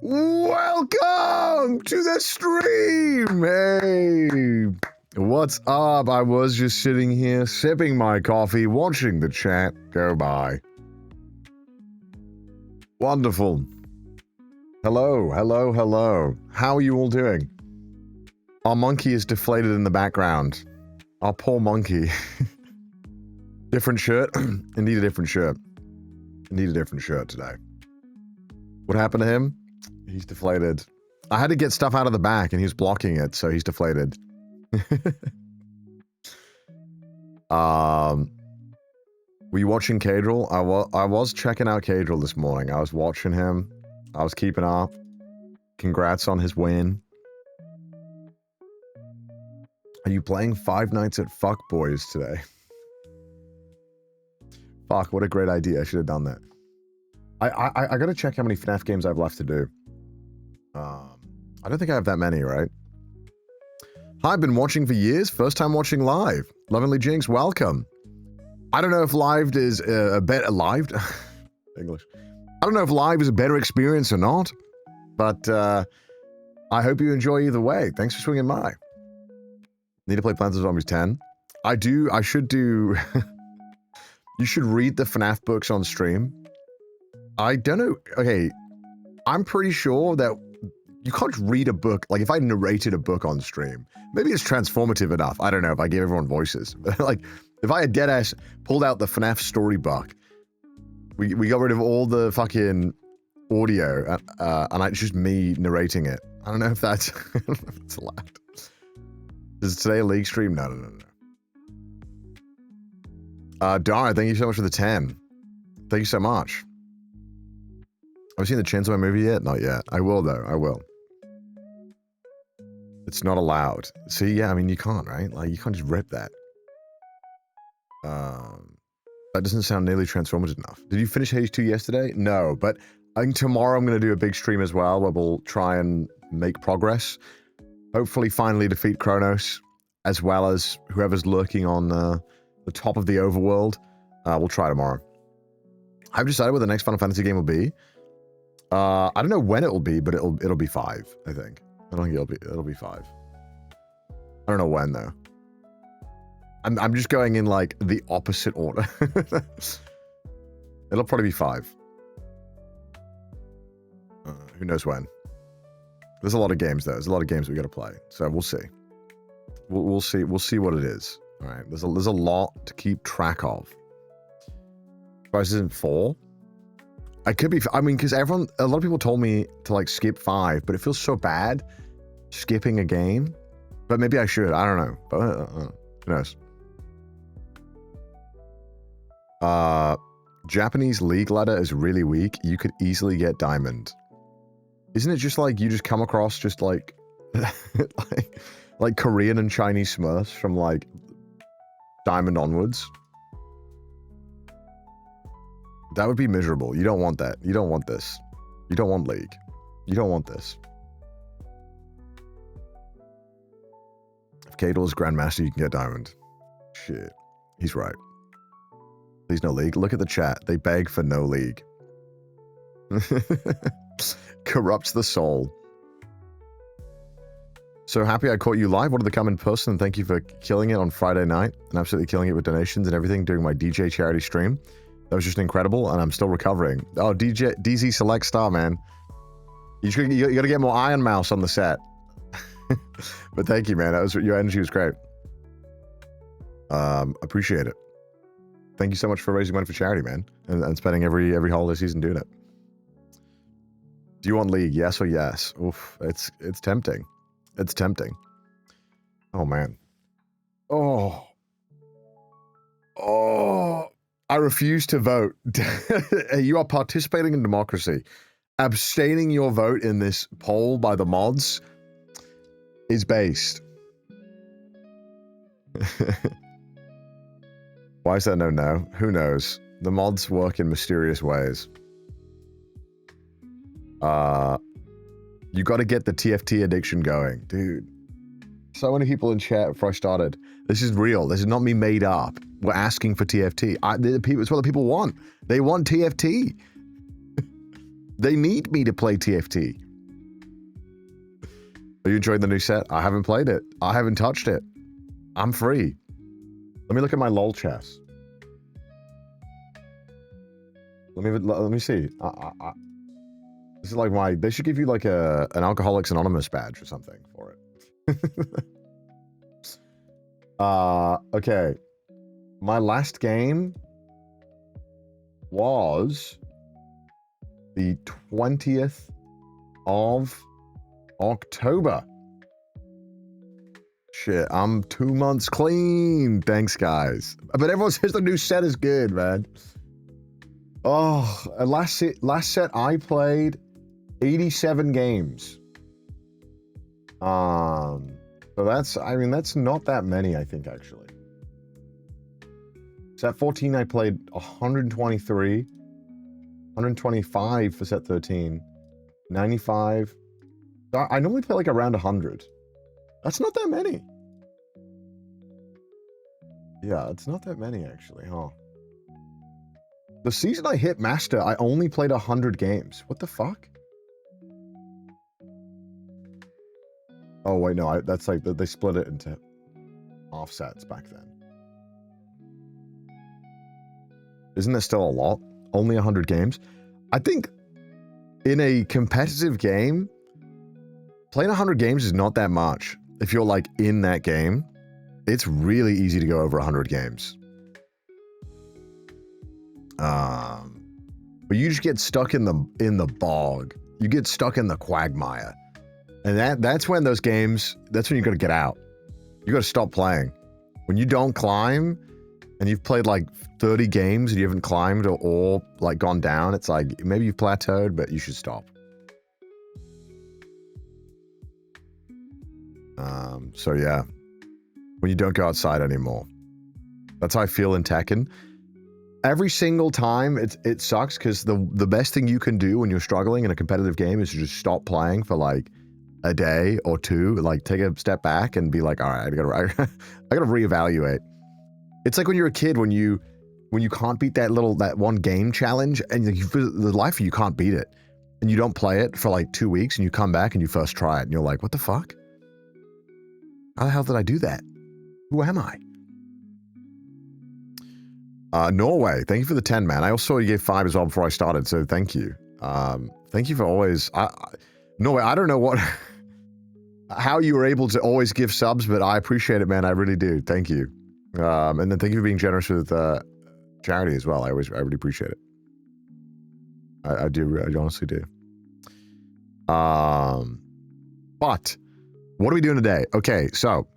Welcome to the stream! Hey! What's up? I was just sitting here, sipping my coffee, watching the chat go by. Wonderful. Hello, hello, hello. How are you all doing? Our monkey is deflated in the background. Our poor monkey. Different shirt? Indeed a different shirt. Indeed a different shirt today. What happened to him? He's deflated. I had to get stuff out of the back and he was blocking it, so he's deflated. Were you watching Cadril? I was checking out Cadril this morning. I was watching him. I was keeping up. Congrats on his win. Are you playing Five Nights at Fuckboys today? Fuck, what a great idea. I should have done that. I gotta check how many FNAF games I have left to do. I don't think I have that many, right? Hi, I've been watching for years. First time watching live. Lovingly Jinx, welcome. I don't know if live is a better live English. I don't know if live is a better experience or not, but I hope you enjoy either way. Thanks for swinging by. Need to play Plants vs. Zombies 10. I do. I should do. You should read the FNAF books on stream. I don't know. Okay, I'm pretty sure that you can't read a book. Like, if I narrated a book on stream, maybe it's transformative enough. I don't know if I gave everyone voices. Like, if I had deadass pulled out the FNAF storybook, we got rid of all the fucking audio, and it's just me narrating it. I don't know if that's, I don't know if it's allowed. Is today a league stream? No. Dara, thank you so much for the 10. Thank you so much. Have you seen the Chainsaw Man movie yet? Not yet. I will, though. I will. It's not allowed. See, yeah, I mean, you can't, right? Like, you can't just rip that. That doesn't sound nearly transformative enough. Did you finish Hades 2 yesterday? No, but I think tomorrow I'm going to do a big stream as well, where we'll try and make progress. Hopefully finally defeat Kronos, as well as whoever's lurking on the top of the overworld. We'll try tomorrow. I've decided what the next Final Fantasy game will be. I don't know when it will be, but it'll be 5, I think. I don't think it'll be 5. I don't know when though. I'm just going in like the opposite order. It'll probably be 5. Who knows when? There's a lot of games though. There's a lot of games we got to play, so we'll see. We'll see. We'll see what it is. All right. There's a lot to keep track of. Price isn't 4. I could be. I mean, because a lot of people told me to like skip 5, but it feels so bad skipping a game. But maybe I should. I don't know. But who knows? Japanese league ladder is really weak. You could easily get diamond. Isn't it just like you just come across just like like Korean and Chinese Smurfs from like diamond onwards? That would be miserable. You don't want that. You don't want this. You don't want league. You don't want this. If Cadle is Grandmaster, you can get diamond. Shit. He's right. Please no league. Look at the chat. They beg for no league. Corrupts the soul. So happy I caught you live. Wanted to come in person. Thank you for killing it on Friday night and absolutely killing it with donations and everything during my DJ charity stream. That was just incredible, and I'm still recovering. Oh, DZ Select Star, man. You got to get more Iron Mouse on the set. But thank you, man. Your energy was great. Appreciate it. Thank you so much for raising money for charity, man, and spending every holiday season doing it. Do you want league? Yes or yes? Oof, it's tempting. It's tempting. Oh man. Oh. I refuse to vote. You are participating in democracy. Abstaining your vote in this poll by the mods is based. Why is that no? Who knows? The mods work in mysterious ways. You got to get the TFT addiction going, dude. So many people in chat before I started. This is real. This is not me made up. We're asking for TFT. It's what the people want. They want TFT. They need me to play TFT. Are you enjoying the new set? I haven't played it. I haven't touched it. I'm free. Let me look at my LOL chess. Let me see. This is like my... They should give you like an Alcoholics Anonymous badge or something for it. Okay. My last game was the 20th of October. Shit, I'm 2 months clean. Thanks, guys. But everyone says the new set is good, man. Oh, last set I played 87 games. So that's, I mean, that's not that many, I think, actually. Set 14, I played 123, 125 for set 13, 95. I normally play like around 100. That's not that many. Yeah, it's not that many, actually, huh? The season I hit Master, I only played 100 games. What the fuck? Oh, wait, no, that's like, they split it into offsets back then. Isn't there still a lot? Only 100 games? I think in a competitive game, playing 100 games is not that much. If you're like in that game, it's really easy to go over 100 games. But you just get stuck in the bog. You get stuck in the quagmire. And that's when those games, that's when you got to get out. You got to stop playing. When you don't climb and you've played like 30 games and you haven't climbed or like gone down, it's like maybe you've plateaued, but you should stop. So yeah, when you don't go outside anymore. That's how I feel in Tekken. Every single time it sucks because the best thing you can do when you're struggling in a competitive game is to just stop playing for like a day or two, like take a step back and be like, all right, I gotta reevaluate. It's like when you're a kid, when you can't beat that one game challenge and the life of you can't beat it and you don't play it for like 2 weeks and you come back and you first try it and you're like, what the fuck? How the hell did I do that? Who am I? Norway, thank you for the 10, man. I also saw you gave 5 as well before I started, so thank you. Thank you for always... Norway, I don't know how you were able to always give subs, but I appreciate it, man. I really do. Thank you. And then thank you for being generous with charity as well. I really appreciate it. I do. I honestly do. But what are we doing today? Okay, so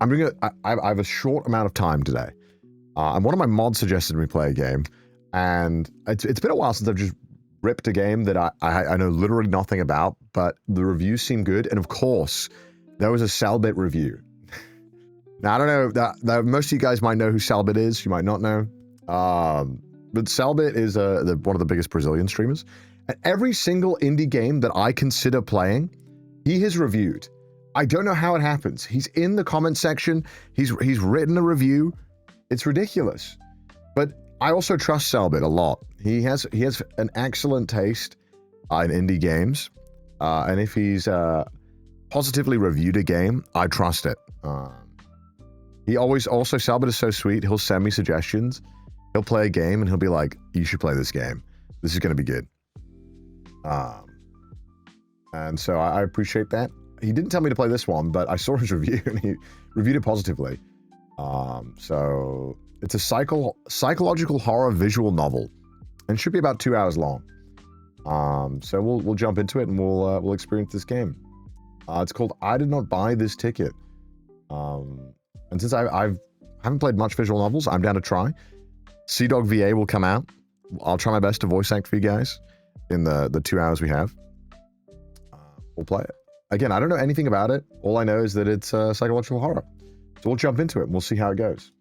I have a short amount of time today. And one of my mods suggested me play a game, and it's been a while since I've just ripped a game that I know literally nothing about, but the reviews seem good. And of course, there was a Selbit review. Now, I don't know, that most of you guys might know who Selbit is. You might not know. But Selbit is one of the biggest Brazilian streamers. And every single indie game that I consider playing, he has reviewed. I don't know how it happens. He's in the comment section. He's written a review. It's ridiculous. But I also trust Selbit a lot. He has an excellent taste in indie games. And if he's positively reviewed a game, I trust it. He always, also, Selbit is so sweet. He'll send me suggestions. He'll play a game and he'll be like, you should play this game. This is going to be good. And so I appreciate that. He didn't tell me to play this one, but I saw his review and he reviewed it positively. So it's a psychological horror visual novel and should be about 2 hours long. So we'll jump into it and we'll experience this game. It's called I Did Not Buy This Ticket. And since I haven't played much visual novels, I'm down to try. CDawgVA will come out. I'll try my best to voice act for you guys in the 2 hours we have. We'll play it. Again, I don't know anything about it. All I know is that it's psychological horror. So we'll jump into it and we'll see how it goes.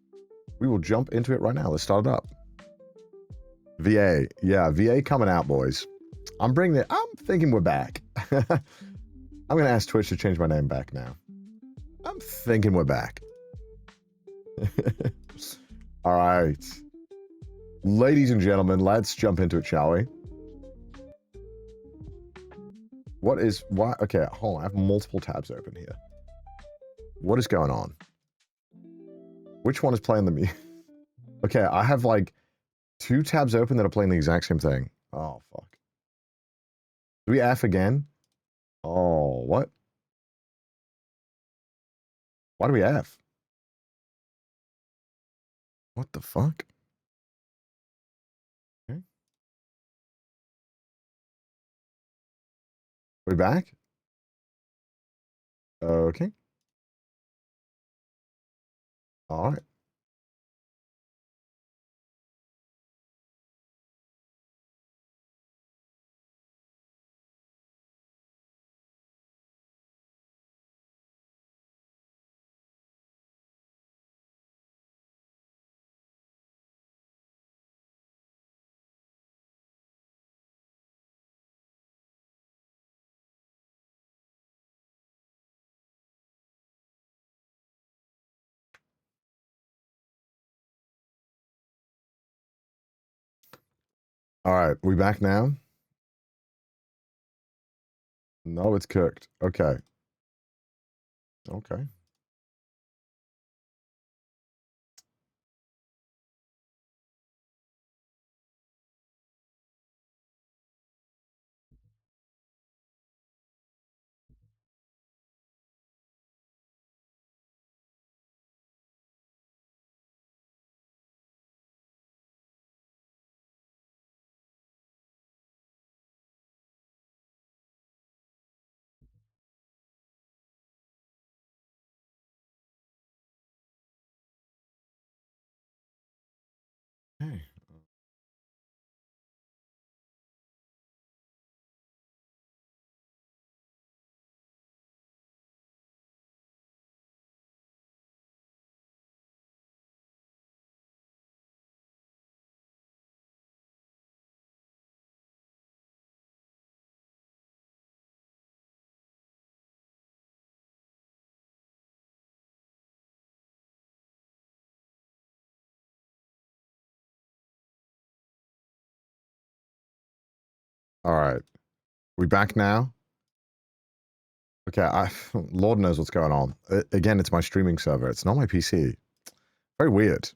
We will jump into it right now. Let's start it up. VA. Yeah, VA coming out, boys. I'm thinking we're back. I'm going to ask Twitch to change my name back now. I'm thinking we're back. All right. Ladies and gentlemen, let's jump into it, shall we? What is... Why? Okay, hold on. I have multiple tabs open here. What is going on? Which one is playing the music? Okay, I have like 2 tabs open that are playing the exact same thing. Oh, fuck. Do we F again? Oh, what? Why do we F? What the fuck? Okay. We back? Okay. All right. All right. We back now? No, it's cooked. Okay. Okay. Hey. All right. We back now? Okay, Lord knows what's going on. Again, it's my streaming server. It's not my PC. Very weird.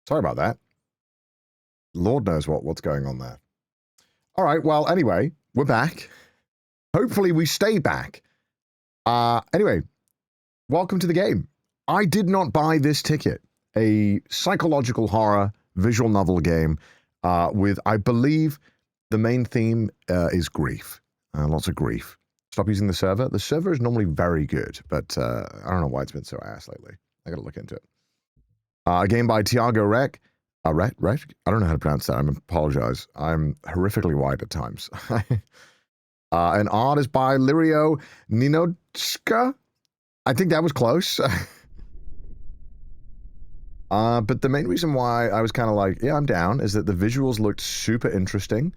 Sorry about that. Lord knows what's going on there. All right, well, anyway, we're back. Hopefully we stay back. Anyway, welcome to the game. I did not buy this ticket. A psychological horror visual novel game with, I believe, the main theme is grief. Lots of grief. Stop using the server. The server is normally very good, but I don't know why it's been so ass lately. I gotta look into it. A game by CDawgVA. Rek? I don't know how to pronounce that. I apologize. I'm horrifically white at times. And art is by Lirio Ninotska. I think that was close. But the main reason why I was kind of like, yeah, I'm down, is that the visuals looked super interesting.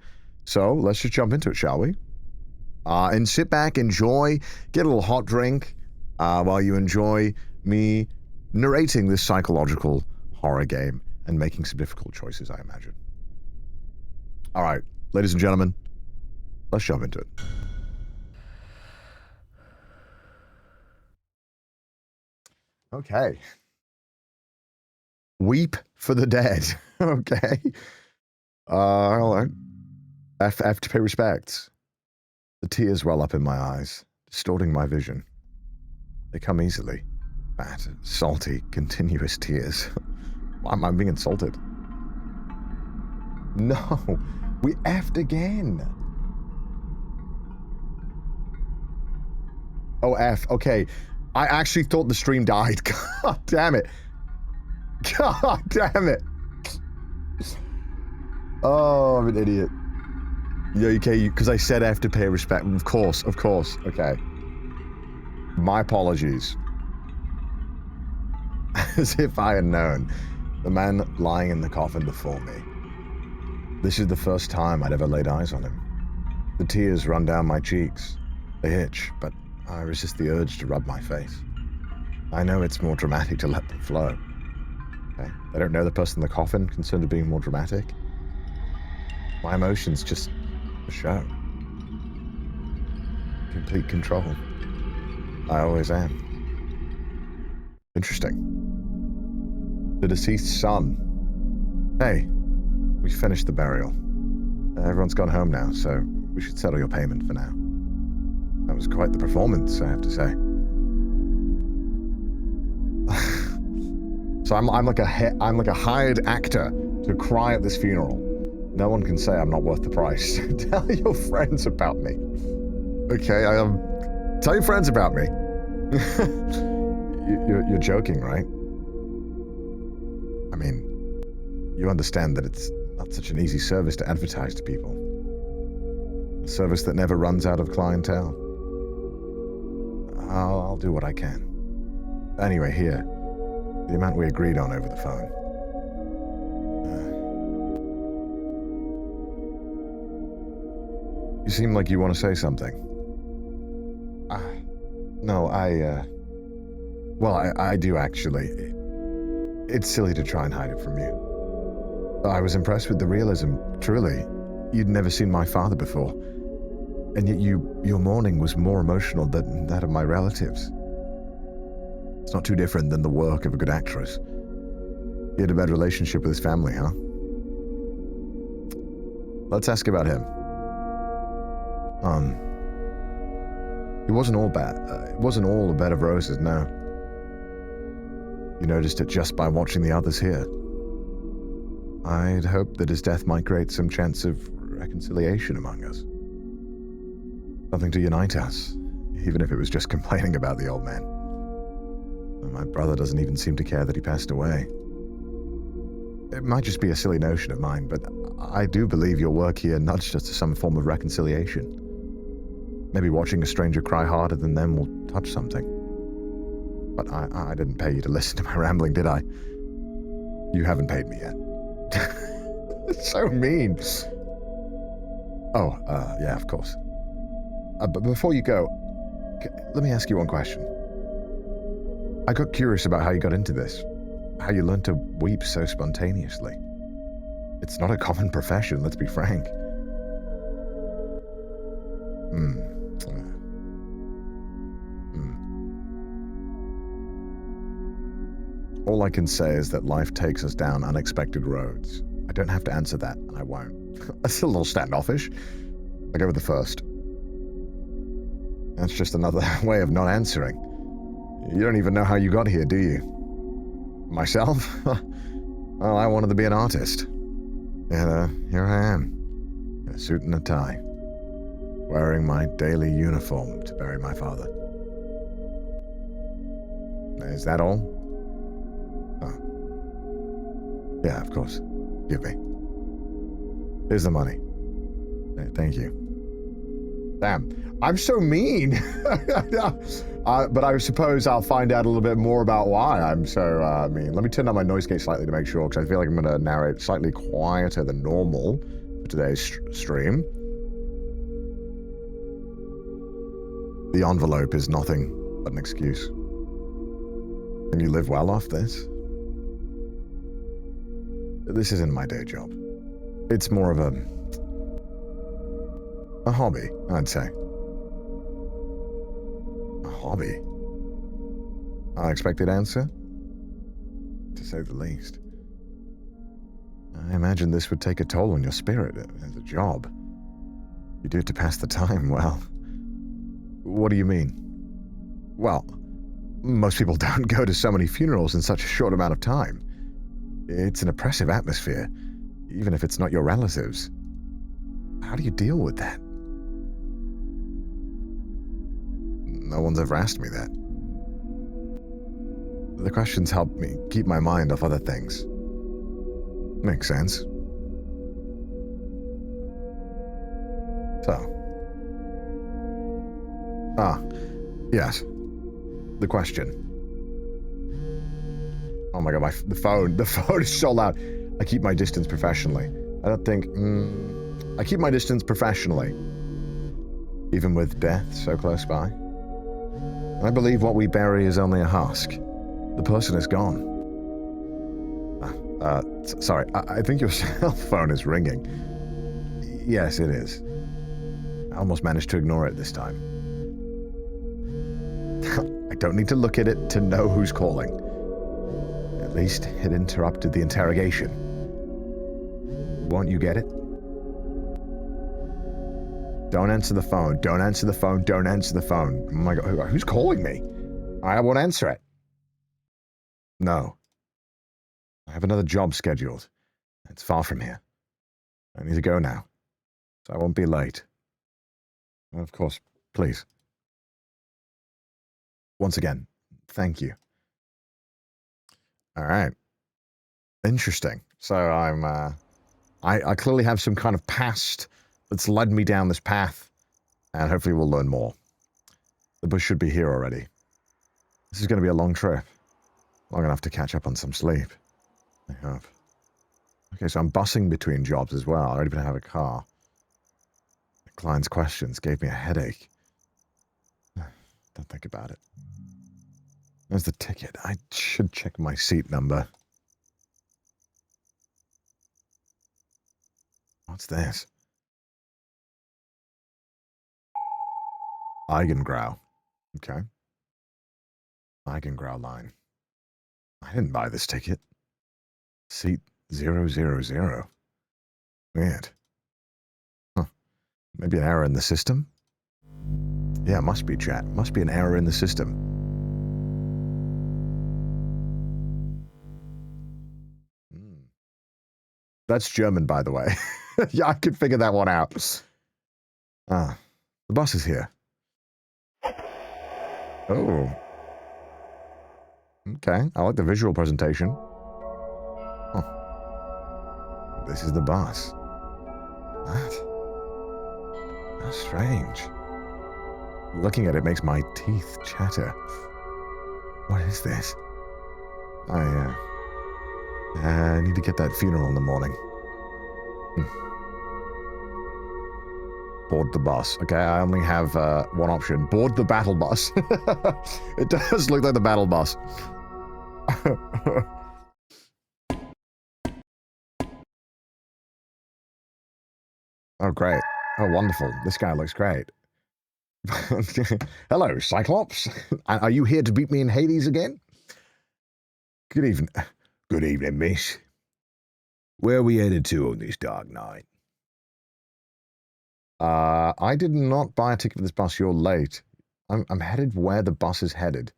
So let's just jump into it, shall we? And sit back, enjoy, get a little hot drink while you enjoy me narrating this psychological horror game and making some difficult choices, I imagine. All right, ladies and gentlemen, let's jump into it. Okay. Weep for the dead. Okay. Hello. F to pay respects. The tears well up in my eyes, distorting my vision. They come easily. Fat, salty, continuous tears. Why am I being insulted? No, we effed again. Oh, F. Okay. I actually thought the stream died. God damn it. God damn it. Oh, I'm an idiot. Yeah, okay, because I said F to pay respect. Of course. Okay. My apologies. As if I had known. The man lying in the coffin before me. This is the first time I'd ever laid eyes on him. The tears run down my cheeks. They itch, but I resist the urge to rub my face. I know it's more dramatic to let them flow. Okay. They don't know the person in the coffin, concerned with being more dramatic. My emotions just a show. complete control. I always am. Interesting. The deceased son. Hey, we finished the burial. Everyone's gone home now, so we should settle your payment for now. That was quite the performance, I have to say. So I'm like a hired actor to cry at this funeral. No one can say I'm not worth the price. Tell your friends about me. Okay, tell your friends about me. You're joking, right? I mean, you understand that it's not such an easy service to advertise to people. A service that never runs out of clientele. I'll do what I can. Anyway, here, the amount we agreed on over the phone. You seem like you want to say something. No, I do actually. It's silly to try and hide it from you. I was impressed with the realism, truly. You'd never seen my father before. And yet your mourning was more emotional than that of my relatives. It's not too different than the work of a good actress. He had a bad relationship with his family, huh? Let's ask about him. It wasn't all bad. It wasn't all a bed of roses, no. You noticed it just by watching the others here. I'd hoped that his death might create some chance of reconciliation among us. Something to unite us, even if it was just complaining about the old man. My brother doesn't even seem to care that he passed away. It might just be a silly notion of mine, but I do believe your work here nudged us to some form of reconciliation. Maybe watching a stranger cry harder than them will touch something. But I didn't pay you to listen to my rambling, did I? You haven't paid me yet. So mean. Oh, yeah, of course. But before you go, let me ask you one question. I got curious about how you got into this. How you learned to weep so spontaneously. It's not a common profession, let's be frank. All I can say is that life takes us down unexpected roads. I don't have to answer that, and I won't. That's a little standoffish. I'll go with the first. That's just another way of not answering. You don't even know how you got here, do you? Myself? Well, I wanted to be an artist. And here I am, in a suit and a tie, wearing my daily uniform to bury my father. Is that all? Oh. Yeah, of course. Give me. Here's the money. Thank you. Damn, I'm so mean. But I suppose I'll find out a little bit more about why I'm so mean. Let me turn down my noise gate slightly to make sure, because I feel like I'm going to narrate slightly quieter than normal for today's stream. The envelope is nothing but an excuse. Can you live well off this? This isn't my day job. It's more of a hobby, I'd say. A hobby? Unexpected answer? To say the least. I imagine this would take a toll on your spirit as a job. You do it to pass the time, well... What do you mean? Well, most people don't go to so many funerals in such a short amount of time. It's an oppressive atmosphere, even if it's not your relatives. How do you deal with that? No one's ever asked me that. The questions help me keep my mind off other things. Makes sense. So. Yes. The question. Oh my god, the phone is so loud. I keep my distance professionally. I don't think, I keep my distance professionally. Even with death so close by. I believe what we bury is only a husk. The person is gone. Sorry, I think your cell phone is ringing. Yes, it is. I almost managed to ignore it this time. don't need to look at it to know who's calling. At least it interrupted the interrogation. Won't you get it? Don't answer the phone. Don't answer the phone. Don't answer the phone. Oh my God, who's calling me? I won't answer it. No. I have another job scheduled. It's far from here. I need to go now, so I won't be late. And of course, please. Once again, thank you. All right. Interesting. So I clearly have some kind of past that's led me down this path, and hopefully we'll learn more. The bus should be here already. This is going to be a long trip. Long enough to catch up on some sleep. I hope. Okay, so I'm bussing between jobs as well. I don't even have a car. The client's questions gave me a headache. Don't think about it. There's the ticket. I should check my seat number. What's this? Eigengrau. Okay. Eigengrau line. I didn't buy this ticket. Seat 000. Weird. Huh. Maybe an error in the system? Yeah, must be, chat. Must be an error in the system. That's German, by the way. Yeah, I could figure that one out. Ah, the bus is here. Oh. Okay, I like the visual presentation. Huh. This is the bus. What? How strange. Looking at it makes my teeth chatter. What is this? I need to get that funeral in the morning. Board the bus. Okay, I only have one option. Board the battle bus. It does look like the battle bus. Oh, great. Oh, wonderful. This guy looks great. Hello, Cyclops. Are you here to beat me in Hades again? Good evening. Good evening, miss. Where are we headed to on this dark night? I did not buy a ticket for this bus. You're late. I'm headed where the bus is headed.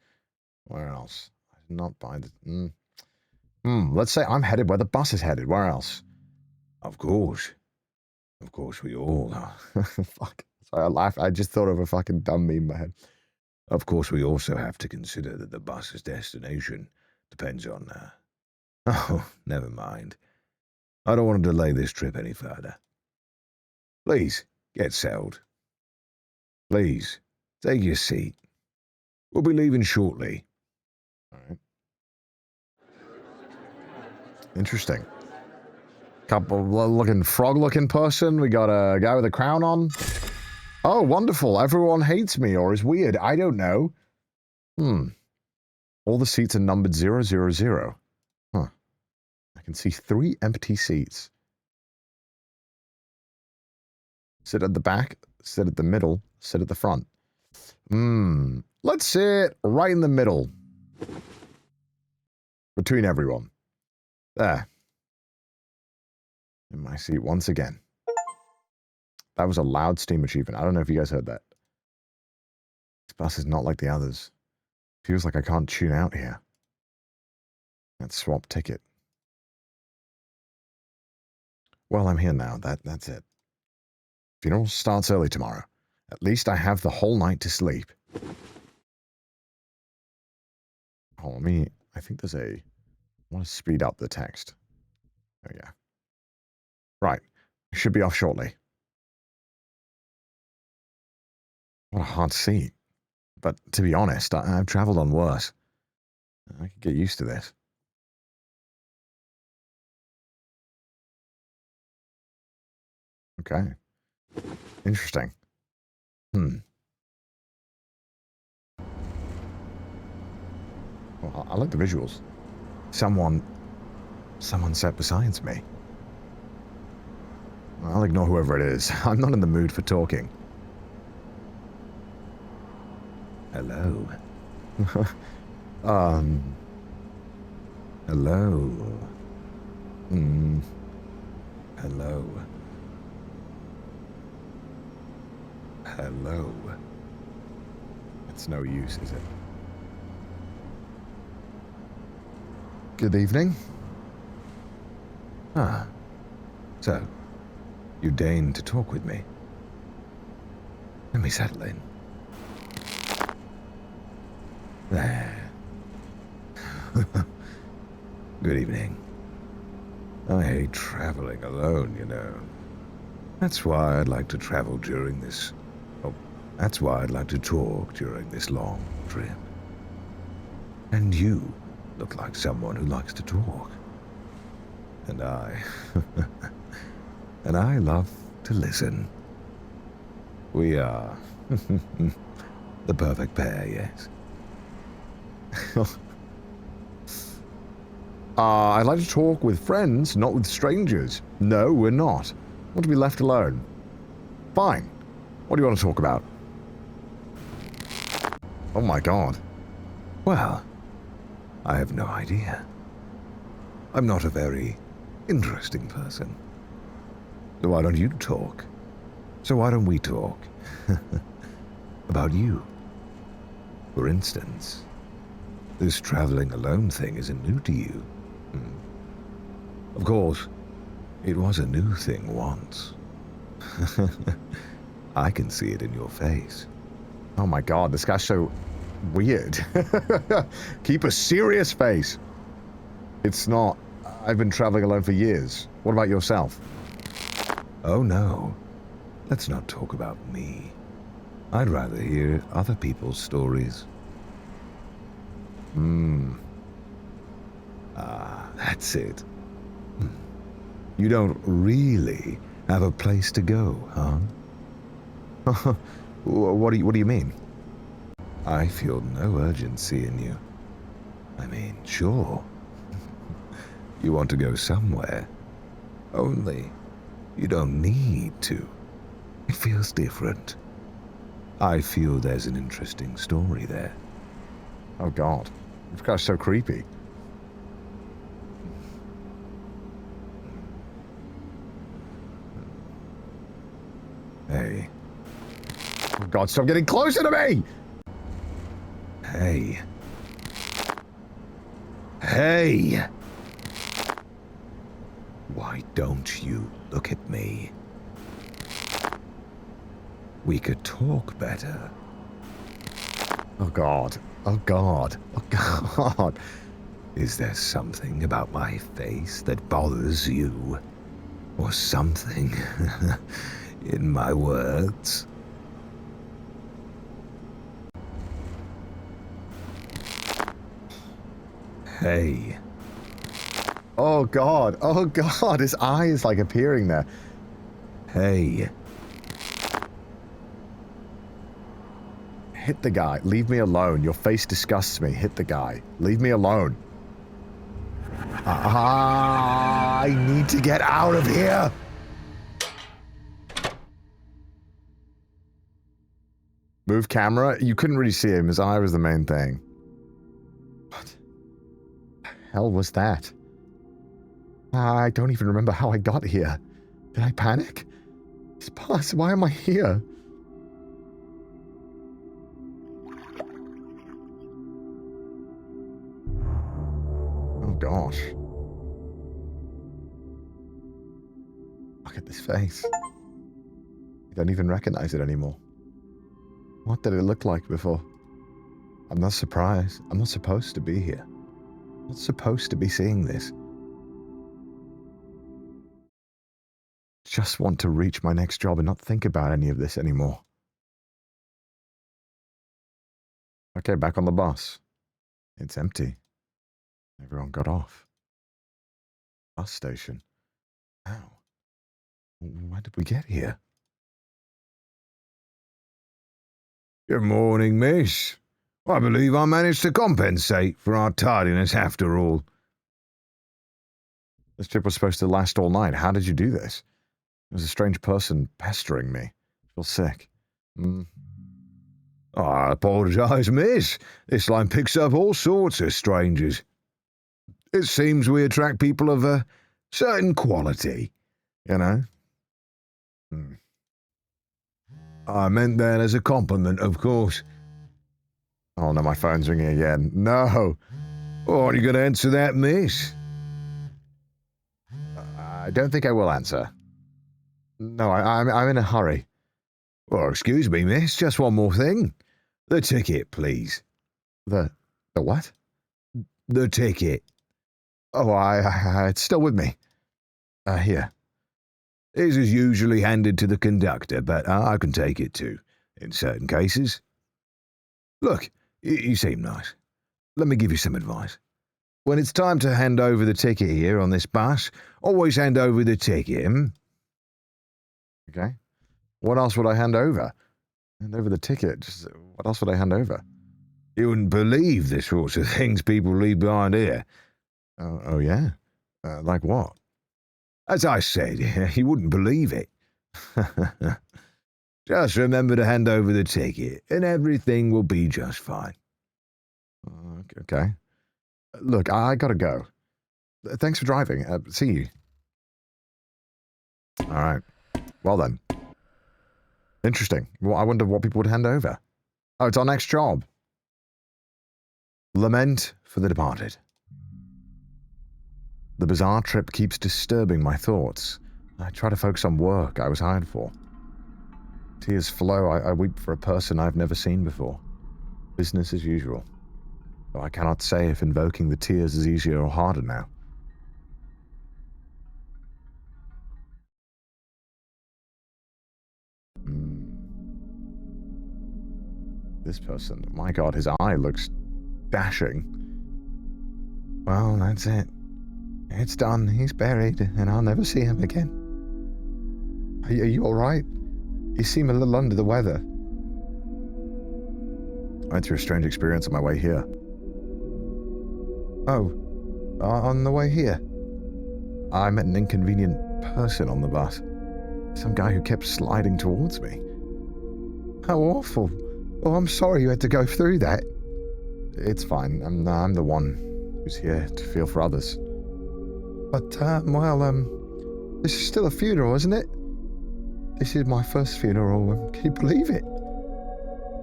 Where else? I did not buy the... Let's say I'm headed where the bus is headed. Where else? Of course. Of course we all are. Fuck. Sorry, I laughed. I just thought of a fucking dumb meme in my head. Of course we also have to consider that the bus's destination depends on... Oh, never mind. I don't want to delay this trip any further. Please, get settled. Please, take your seat. We'll be leaving shortly. All right. Interesting. Couple looking frog-looking person. We got a guy with a crown on. Oh, wonderful. Everyone hates me or is weird. I don't know. All the seats are numbered 000. Huh. I can see 3 empty seats. Sit at the back, sit at the middle, sit at the front. Let's sit right in the middle. Between everyone. There. In my seat once again. That was a loud Steam achievement. I don't know if you guys heard that. This bus is not like the others. Feels like I can't tune out here. Let's swap ticket. Well, I'm here now. That's it. Funeral starts early tomorrow. At least I have the whole night to sleep. Oh, I think there's I want to speed up the text. Oh, yeah. Right. I should be off shortly. What a hard seat. But to be honest, I've traveled on worse. I could get used to this. Okay. Interesting. Well, I like the visuals. Someone sat beside me. I'll ignore whoever it is. I'm not in the mood for talking. Hello. Hello. Hello. Hello. It's no use, is it? Good evening. Ah. So, you deign to talk with me. Let me settle in. There. Good evening. I hate traveling alone, you know. That's why I'd like to travel during this... Oh, that's why I'd like to talk during this long trip. And you look like someone who likes to talk. And I... and I love to listen. We are... the perfect pair, yes. I'd like to talk with friends, not with strangers. No, we're not. I want to be left alone. Fine. What do you want to talk about? Oh my god. Well, I have no idea. I'm not a very interesting person. So why don't you talk? So why don't we talk? About you. For instance, this traveling alone thing isn't new to you. Of course, it was a new thing once. I can see it in your face. Oh my god, this guy's so weird. Keep a serious face. It's not. I've been traveling alone for years. What about yourself? Oh no. Let's not talk about me. I'd rather hear other people's stories. That's it. You don't really have a place to go, huh? What do you mean? I feel no urgency in you. I mean, sure. You want to go somewhere. Only, you don't need to. It feels different. I feel there's an interesting story there. Oh god. This guy's so creepy. Hey. Oh god, stop getting closer to me! Hey. Hey! Why don't you look at me? We could talk better. Oh god. Oh god. Oh god. Is there something about my face that bothers you? Or something in my words? Hey. Oh god. Oh god. His eye is like appearing there. Hey. Hit the guy. Leave me alone. Your face disgusts me. Hit the guy. Leave me alone. I need to get out of here. Move camera. You couldn't really see him. His eye was the main thing. What the hell was that? I don't even remember how I got here. Did I panic? Boss, why am I here? Oh gosh. Look at this face. I don't even recognize it anymore. What did it look like before? I'm not surprised. I'm not supposed to be here. I'm not supposed to be seeing this. Just want to reach my next job and not think about any of this anymore. Okay, back on the bus. It's empty. Everyone got off. Bus station. How? Why did we get here? Good morning, miss. I believe I managed to compensate for our tardiness after all. This trip was supposed to last all night. How did you do this? There was a strange person pestering me. I feel sick. I apologise, miss. This line picks up all sorts of strangers. It seems we attract people of a certain quality, you know? I meant that as a compliment, of course. Oh no, my phone's ringing again. No. Oh, are you going to answer that, miss? I don't think I will answer. No, I'm in a hurry. Well, excuse me, miss, just one more thing. The ticket, please. The what? The ticket. Oh, it's still with me. Here. This is usually handed to the conductor, but I can take it too, in certain cases. Look, you seem nice. Let me give you some advice. When it's time to hand over the ticket here on this bus, always hand over the ticket, Okay. What else would I hand over? Hand over the ticket. What else would I hand over? You wouldn't believe the sorts of things people leave behind here. Oh yeah? Like what? As I said, you wouldn't believe it. Just remember to hand over the ticket, and everything will be just fine. Okay. Look, I gotta go. Thanks for driving. See you. All right. Well then. Interesting. Well, I wonder what people would hand over. Oh, it's our next job. Lament for the departed. The bizarre trip keeps disturbing my thoughts. I try to focus on work I was hired for. Tears flow. I weep for a person I've never seen before. Business as usual. Though I cannot say if invoking the tears is easier or harder now. This person, my God, his eye looks dashing. Well, that's it. It's done. He's buried, and I'll never see him again. Are you all right? You seem a little under the weather. I went through a strange experience on my way here. Oh, on the way here? I met an inconvenient person on the bus. Some guy who kept sliding towards me. How awful. Oh, I'm sorry you had to go through that. It's fine. I'm the one who's here to feel for others. But, this is still a funeral, isn't it? This is my first funeral. Can you believe it?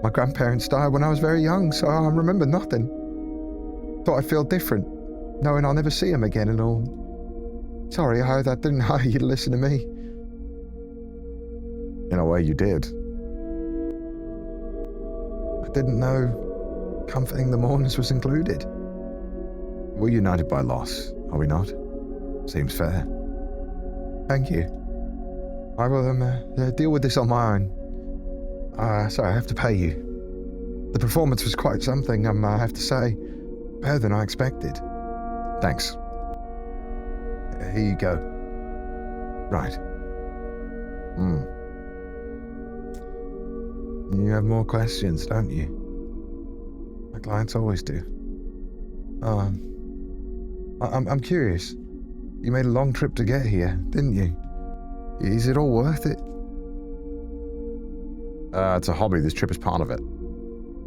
My grandparents died when I was very young, so I remember nothing. Thought I'd feel different, knowing I'll never see him again and all. Sorry, I didn't hire you to listen to me. In a way, you did. I didn't know comforting the mourners was included. We're united by loss, are we not? Seems fair. Thank you. I will deal with this on my own. Sorry, I have to pay you. The performance was quite something, I have to say. Better than I expected. Thanks. Here you go. Right. You have more questions, don't you? My clients always do. I'm curious. You made a long trip to get here, didn't you? Is it all worth it? It's a hobby. This trip is part of it.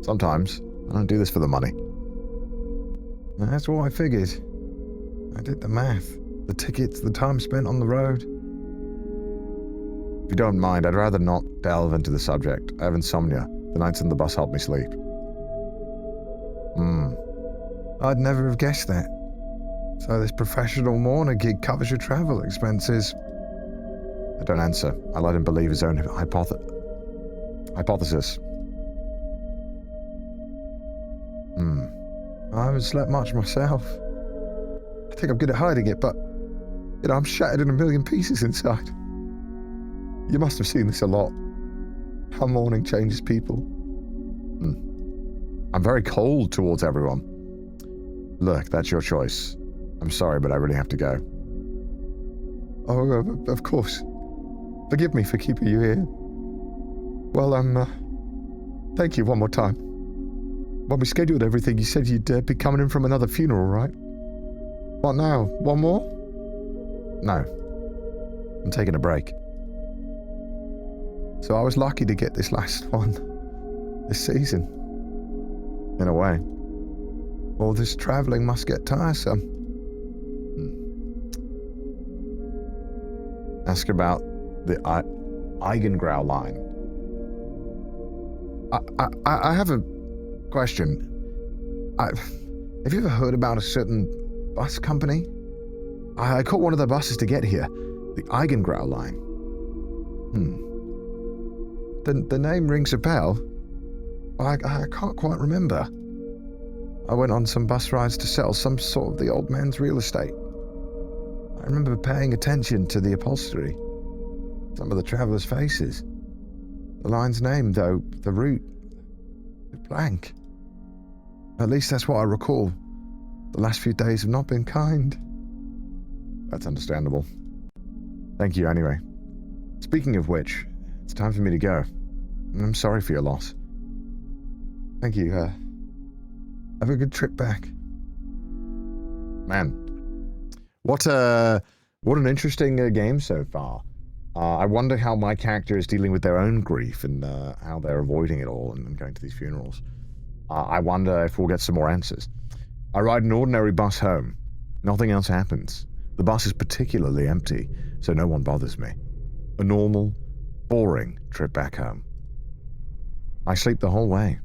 Sometimes. I don't do this for the money. That's what I figured. I did the math. The tickets, the time spent on the road. If you don't mind, I'd rather not delve into the subject. I have insomnia. The nights in the bus help me sleep. I'd never have guessed that. So this professional mourner gig covers your travel expenses. I don't answer. I let him believe his own hypothesis. I haven't slept much myself. I think I'm good at hiding it, but, I'm shattered in a million pieces inside. You must have seen this a lot. How mourning changes people. I'm very cold towards everyone. Look, that's your choice. I'm sorry, but I really have to go. Oh, of course. Forgive me for keeping you here. Well, thank you one more time. When we scheduled everything, you said you'd be coming in from another funeral, right? What now? One more? No. I'm taking a break. So I was lucky to get this last one. this season. In a way. All this traveling must get tiresome. Ask about the Eigengrau line. I have a question. Have you ever heard about a certain bus company? I caught one of the buses to get here. The Eigengrau line. The name rings a bell. I can't quite remember. I went on some bus rides to sell some sort of the old man's real estate. I remember paying attention to the upholstery, some of the travellers' faces. The line's name, though, the route, blank. At least that's what I recall. The last few days have not been kind. That's understandable. Thank you, anyway. Speaking of which, it's time for me to go. I'm sorry for your loss. Thank you. Have a good trip back. Man, what an interesting game so far. I wonder how my character is dealing with their own grief and how they're avoiding it all and going to these funerals. I wonder if we'll get some more answers. I ride an ordinary bus home. Nothing else happens. The bus is particularly empty, so no one bothers me. A normal, boring trip back home. I sleep the whole way.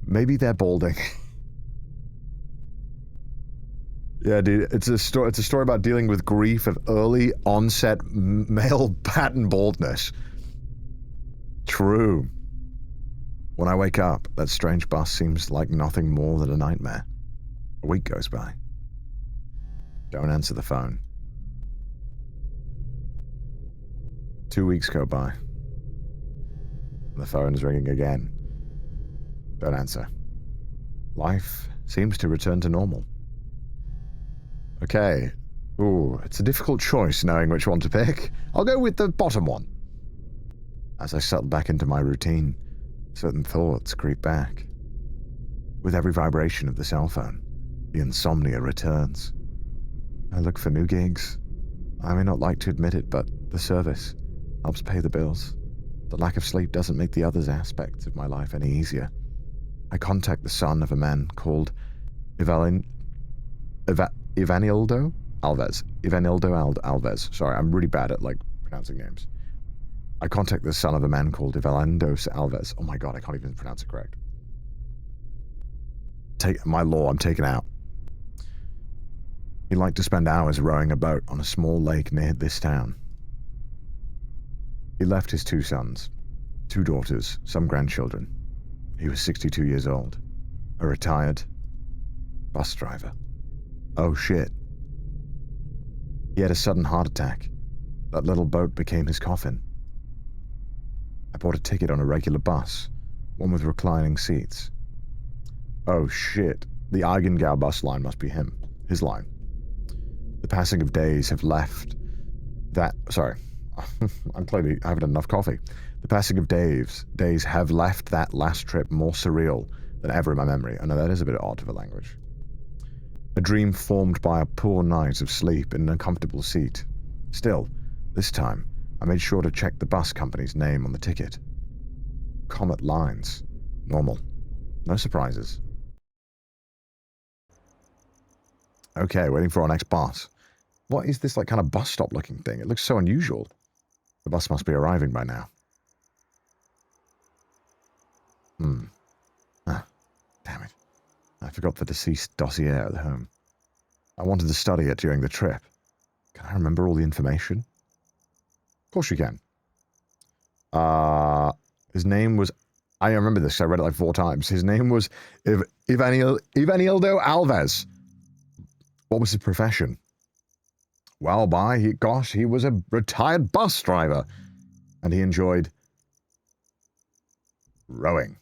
Maybe they're balding. Yeah, dude, it's a story about dealing with grief of early onset male pattern baldness. True. When I wake up, that strange bus seems like nothing more than a nightmare. A week goes by. Don't answer the phone. 2 weeks go by. The phone is ringing again. Don't answer. Life seems to return to normal. Okay. Ooh, it's a difficult choice knowing which one to pick. I'll go with the bottom one. As I settle back into my routine, certain thoughts creep back. With every vibration of the cell phone, the insomnia returns. I look for new gigs. I may not like to admit it, but the service helps pay the bills. The lack of sleep doesn't make the other aspects of my life any easier. I contact the son of a man called Ivanildo Alves. Ivanildo Alves. Sorry, I'm really bad at, pronouncing names. I contact the son of a man called Ivanildo Alves. Oh my god, I can't even pronounce it correct. I'm taken out. He liked to spend hours rowing a boat on a small lake near this town. He left his 2 sons, 2 daughters, some grandchildren. He was 62 years old, a retired bus driver. Oh shit. He had a sudden heart attack. That little boat became his coffin. I bought a ticket on a regular bus, one with reclining seats. Oh shit. The Eigengrau bus line must be his line. The passing of days have left that... Sorry. I haven't had enough coffee. The passing of days have left that last trip more surreal than ever in my memory. I know that is a bit odd of a language. A dream formed by a poor night of sleep in an uncomfortable seat. Still, this time, I made sure to check the bus company's name on the ticket. Comet Lines. Normal. No surprises. Okay, waiting for our next bus. What is this, kind of bus stop looking thing? It looks so unusual. The bus must be arriving by now. Damn it. I forgot the deceased dossier at home. I wanted to study it during the trip. Can I remember all the information? Of course you can. His name was... I remember this, I read it 4 times. His name was Ivanildo Alves. What was his profession? Well, he was a retired bus driver. And he enjoyed... rowing.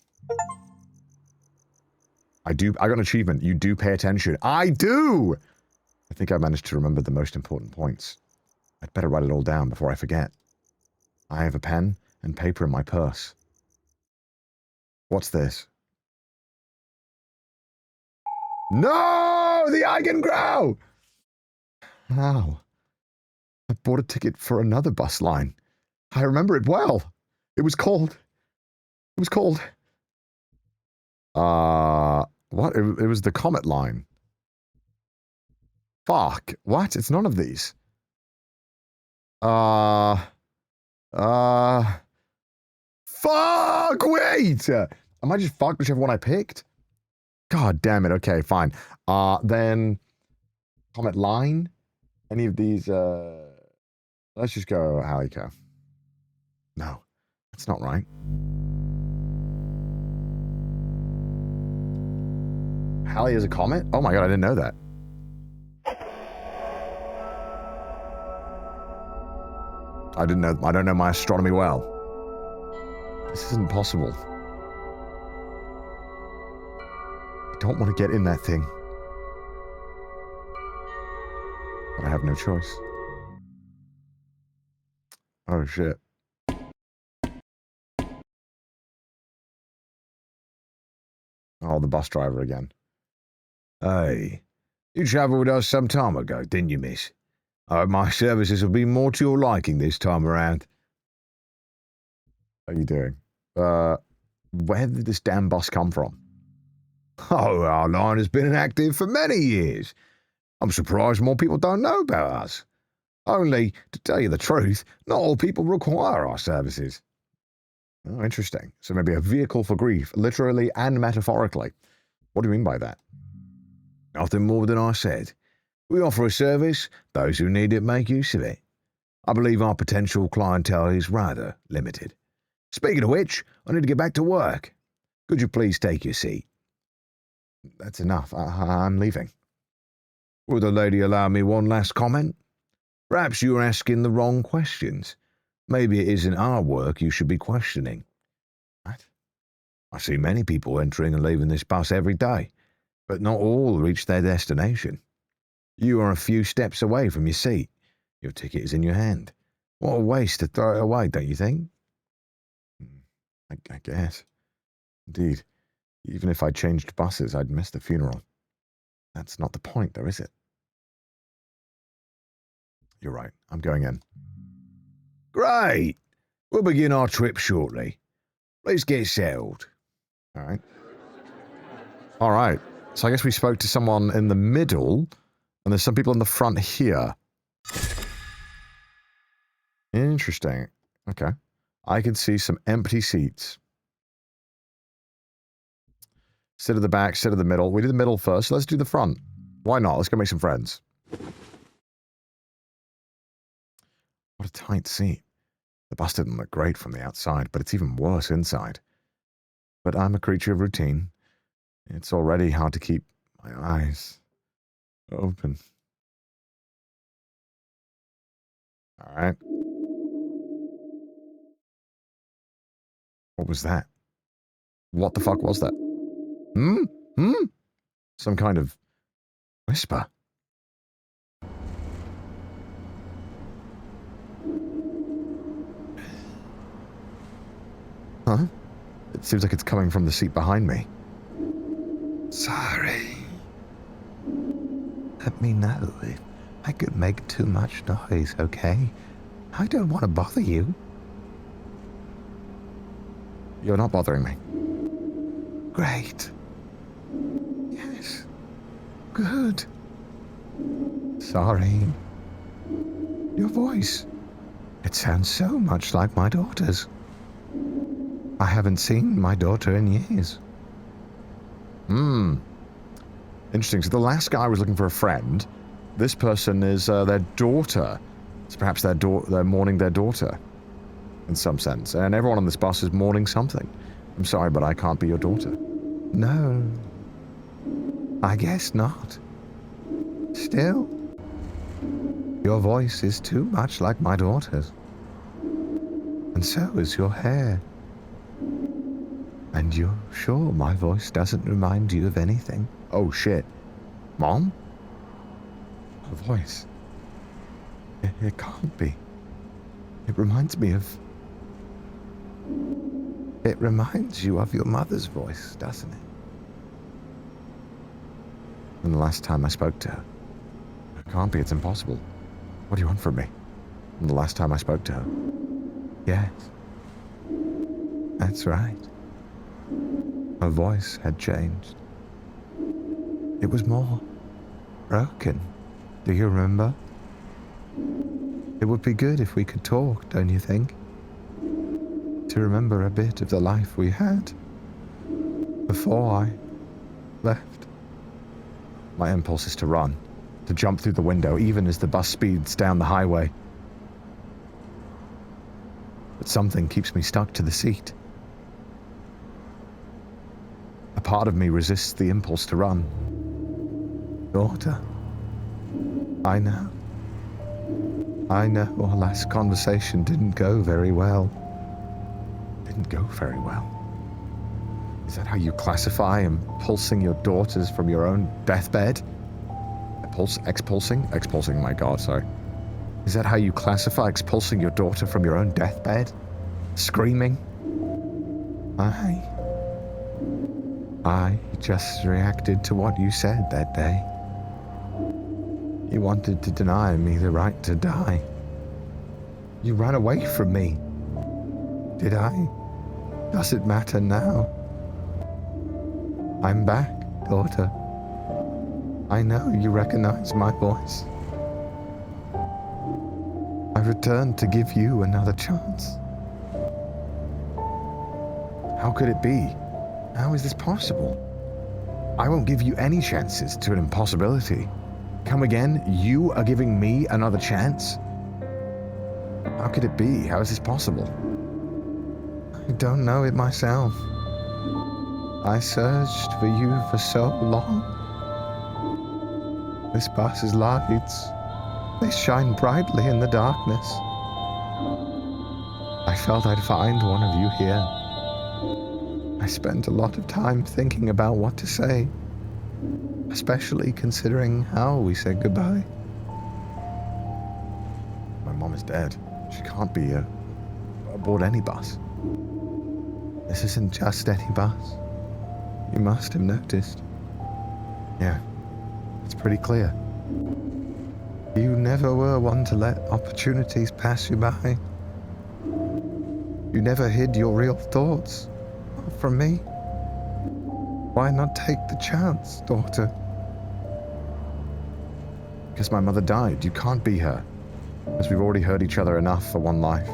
I got an achievement. You do pay attention. I do! I think I managed to remember the most important points. I'd better write it all down before I forget. I have a pen and paper in my purse. What's this? No! The Eigengrau! How? I bought a ticket for another bus line. I remember it well. It was called It was called... what? It was the Comet line. Fuck. What? It's none of these. Fuck, wait! Am I just fucked whichever one I picked? God damn it, okay, fine. Then... Comet line? Any of these, let's just go Halico. No, that's not right. Halley is a comet? Oh my god, I didn't know that. I don't know my astronomy well. This isn't possible. I don't want to get in that thing. But I have no choice. Oh shit. Oh, the bus driver again. Hey, you travelled with us some time ago, didn't you, miss? I hope my services will be more to your liking this time around. How are you doing? Where did this damn bus come from? Oh, our line has been inactive for many years. I'm surprised more people don't know about us. Only, to tell you the truth, not all people require our services. Oh, interesting. So maybe a vehicle for grief, literally and metaphorically. What do you mean by that? Nothing more than I said. We offer a service. Those who need it make use of it. I believe our potential clientele is rather limited. Speaking of which, I need to get back to work. Could you please take your seat? That's enough. I'm leaving. Would the lady allow me one last comment? Perhaps you're asking the wrong questions. Maybe it isn't our work you should be questioning. What? I see many people entering and leaving this bus every day, but not all reach their destination. You are a few steps away from your seat. Your ticket is in your hand. What a waste to throw it away, don't you think? I guess. Indeed. Even if I changed buses, I'd miss the funeral. That's not the point, though, is it? You're right. I'm going in. Great. We'll begin our trip shortly. Please get settled. All right. All right. So I guess we spoke to someone in the middle, and there's some people in the front here. Interesting. Okay. I can see some empty seats. Sit at the back, sit at the middle. We did the middle first. So let's do the front. Why not? Let's go make some friends. What a tight seat. The bus didn't look great from the outside, but it's even worse inside. But I'm a creature of routine. It's already hard to keep my eyes open. All right. What was that? What the fuck was that? Some kind of whisper. Huh? It seems like it's coming from the seat behind me. Sorry. Let me know if I could make too much noise, okay? I don't want to bother you. You're not bothering me. Great. Yes. Good. Sorry. Your voice. It sounds so much like my daughter's. I haven't seen my daughter in years. Interesting. So the last guy was looking for a friend. This person is their daughter. So perhaps they're mourning their daughter in some sense. And everyone on this bus is mourning something. I'm sorry, but I can't be your daughter. No. I guess not. Still, your voice is too much like my daughter's. And so is your hair. And you're sure my voice doesn't remind you of anything? Oh, shit. Mom? Her voice. It can't be. It reminds me of... It reminds you of your mother's voice, doesn't it? And the last time I spoke to her. It can't be, it's impossible. What do you want from me? And the last time I spoke to her. Yes. That's right. Her voice had changed. It was more broken. Do you remember? It would be good if we could talk, don't you think? To remember a bit of the life we had before I left. My impulse is to run, to jump through the window, even as the bus speeds down the highway. But something keeps me stuck to the seat. A part of me resists the impulse to run. Daughter, I know our last conversation didn't go very well. Is that how you classify impulsing your daughters from your own deathbed? Expulsing, my god, sorry. Is that how you classify expulsing your daughter from your own deathbed? Screaming? I just reacted to what you said that day. You wanted to deny me the right to die. You ran away from me. Did I? Does it matter now? I'm back, daughter. I know you recognize my voice. I returned to give you another chance. How could it be? How is this possible? I won't give you any chances to an impossibility. Come again? You are giving me another chance? How could it be? How is this possible? I don't know it myself. I searched for you for so long. This bus's lights, they shine brightly in the darkness. I felt I'd find one of you here. I spent a lot of time thinking about what to say, especially considering how we said goodbye. My mom is dead. She can't be aboard any bus. This isn't just any bus. You must have noticed. Yeah, it's pretty clear. You never were one to let opportunities pass you by. You never hid your real thoughts from me. Why not take the chance, daughter? Because my mother died. You can't be her. Because we've already hurt each other enough for one life.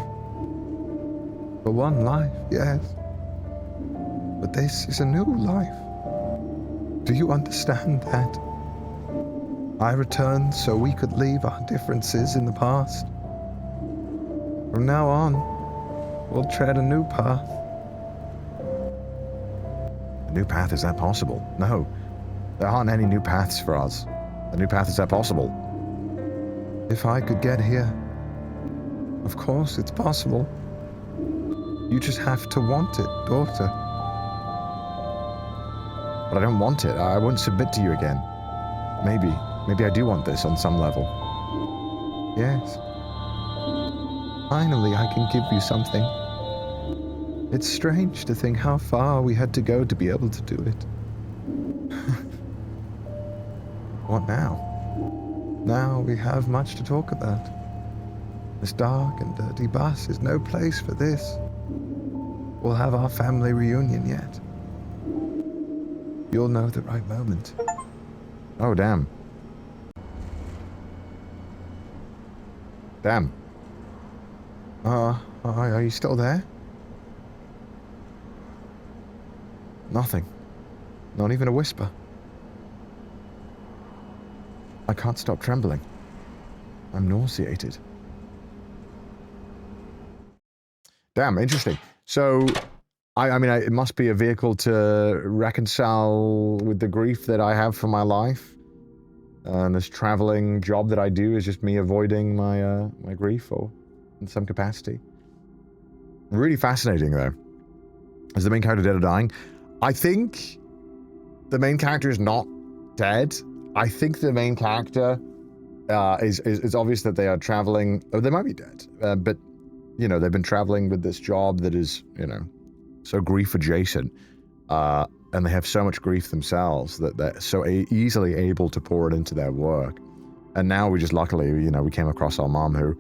For one life, yes. But this is a new life. Do you understand that? I returned so we could leave our differences in the past. From now on, we'll tread a new path. A new path? Is that possible? No. There aren't any new paths for us. A new path, is that possible? If I could get here, of course it's possible. You just have to want it, daughter. But I don't want it. I won't submit to you again. Maybe I do want this on some level. Yes. Finally, I can give you something. It's strange to think how far we had to go to be able to do it. What now? Now we have much to talk about. This dark and dirty bus is no place for this. We'll have our family reunion yet. You'll know the right moment. Oh, damn. Damn. Are you still there? Nothing. Not even a whisper. I can't stop trembling. I'm nauseated. Damn, interesting. So, I mean, it must be a vehicle to reconcile with the grief that I have for my life. And this traveling job that I do is just me avoiding my my grief, or in some capacity. Really fascinating, though. Is the main character dead or dying? I think the main character is not dead. I think the main character is obvious that they are traveling. Oh, they might be dead, but you know, they've been traveling with this job that is, you know, so grief adjacent, and they have so much grief themselves that they're so easily able to pour it into their work. And now we just luckily, you know, we came across our mom who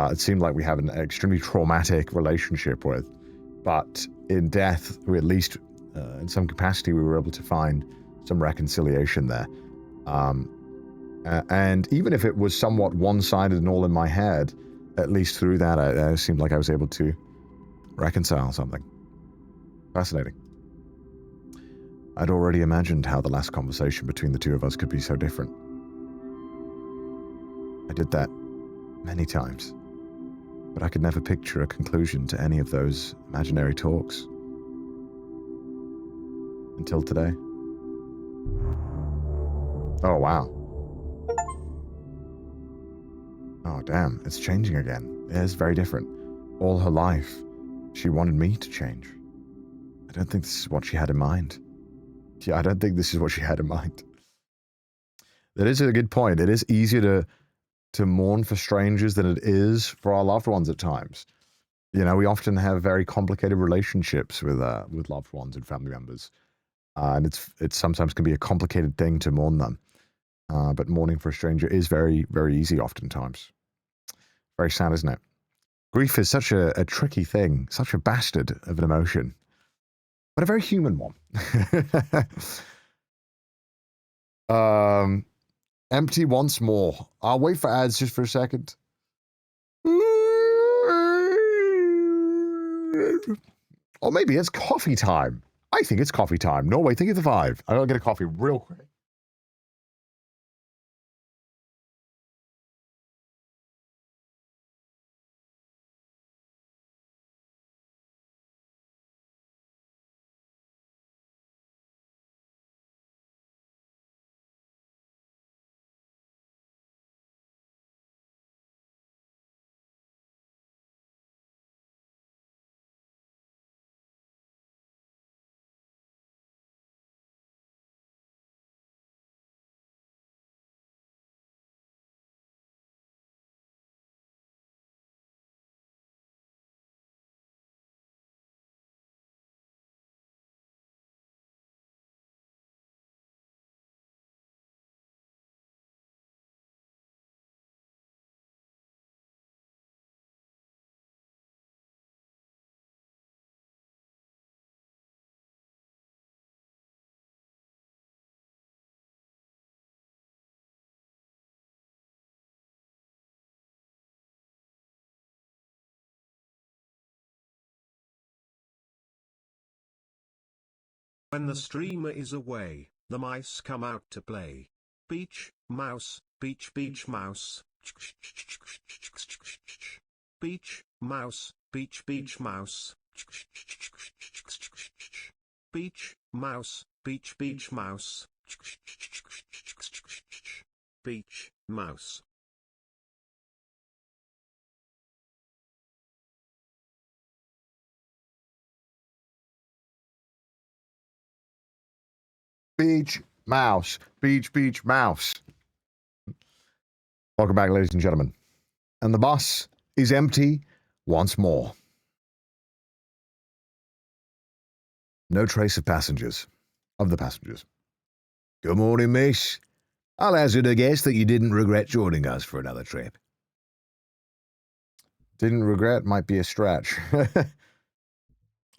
it seemed like we have an extremely traumatic relationship with, but in death we at least in some capacity, we were able to find some reconciliation there. And even if it was somewhat one-sided and all in my head, at least through that, it seemed like I was able to reconcile something. Fascinating. I'd already imagined how the last conversation between the two of us could be so different. I did that many times, but I could never picture a conclusion to any of those imaginary talks. Until today. Oh, wow. Oh, damn, it's changing again. It is very different. All her life, she wanted me to change. I don't think this is what she had in mind. Yeah, I don't think this is what she had in mind. That is a good point. It is easier to mourn for strangers than it is for our loved ones at times. You know, we often have very complicated relationships with loved ones and family members. And it sometimes can be a complicated thing to mourn them. But mourning for a stranger is very, very easy oftentimes. Very sad, isn't it? Grief is such a tricky thing, such a bastard of an emotion, but a very human one. Empty once more. I'll wait for ads just for a second. Or maybe it's coffee time. I think it's coffee time. No, wait, think of the 5. I gotta get a coffee real quick. When the streamer is away, the mice come out to play. Beach, mouse, beach, beach, mouse. Beach, mouse, beach, beach, mouse. Beach, mouse, beach, beach, mouse. Beach, mouse. Beach, mouse. Beach, beach, mouse. Welcome back, ladies and gentlemen. And the bus is empty once more. No trace of passengers. Of the passengers. Good morning, miss. I'll hazard a guess that you didn't regret joining us for another trip. Didn't regret might be a stretch. I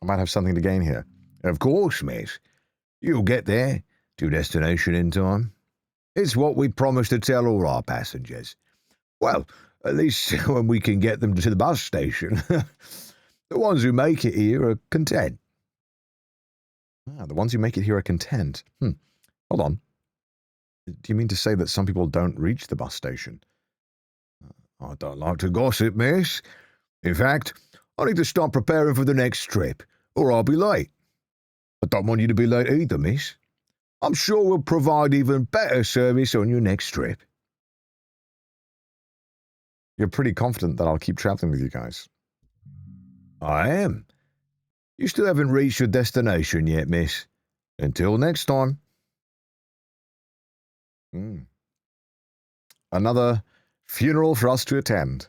might have something to gain here. Of course, miss. You'll get there to destination in time. It's what we promise to tell all our passengers. Well, at least when we can get them to the bus station. The ones who make it here are content. Ah, the ones who make it here are content. Hold on. Do you mean to say that some people don't reach the bus station? I don't like to gossip, miss. In fact, I need to start preparing for the next trip, or I'll be late. I don't want you to be late either, miss. I'm sure we'll provide even better service on your next trip. You're pretty confident that I'll keep traveling with you guys. I am. You still haven't reached your destination yet, miss. Until next time. Another funeral for us to attend.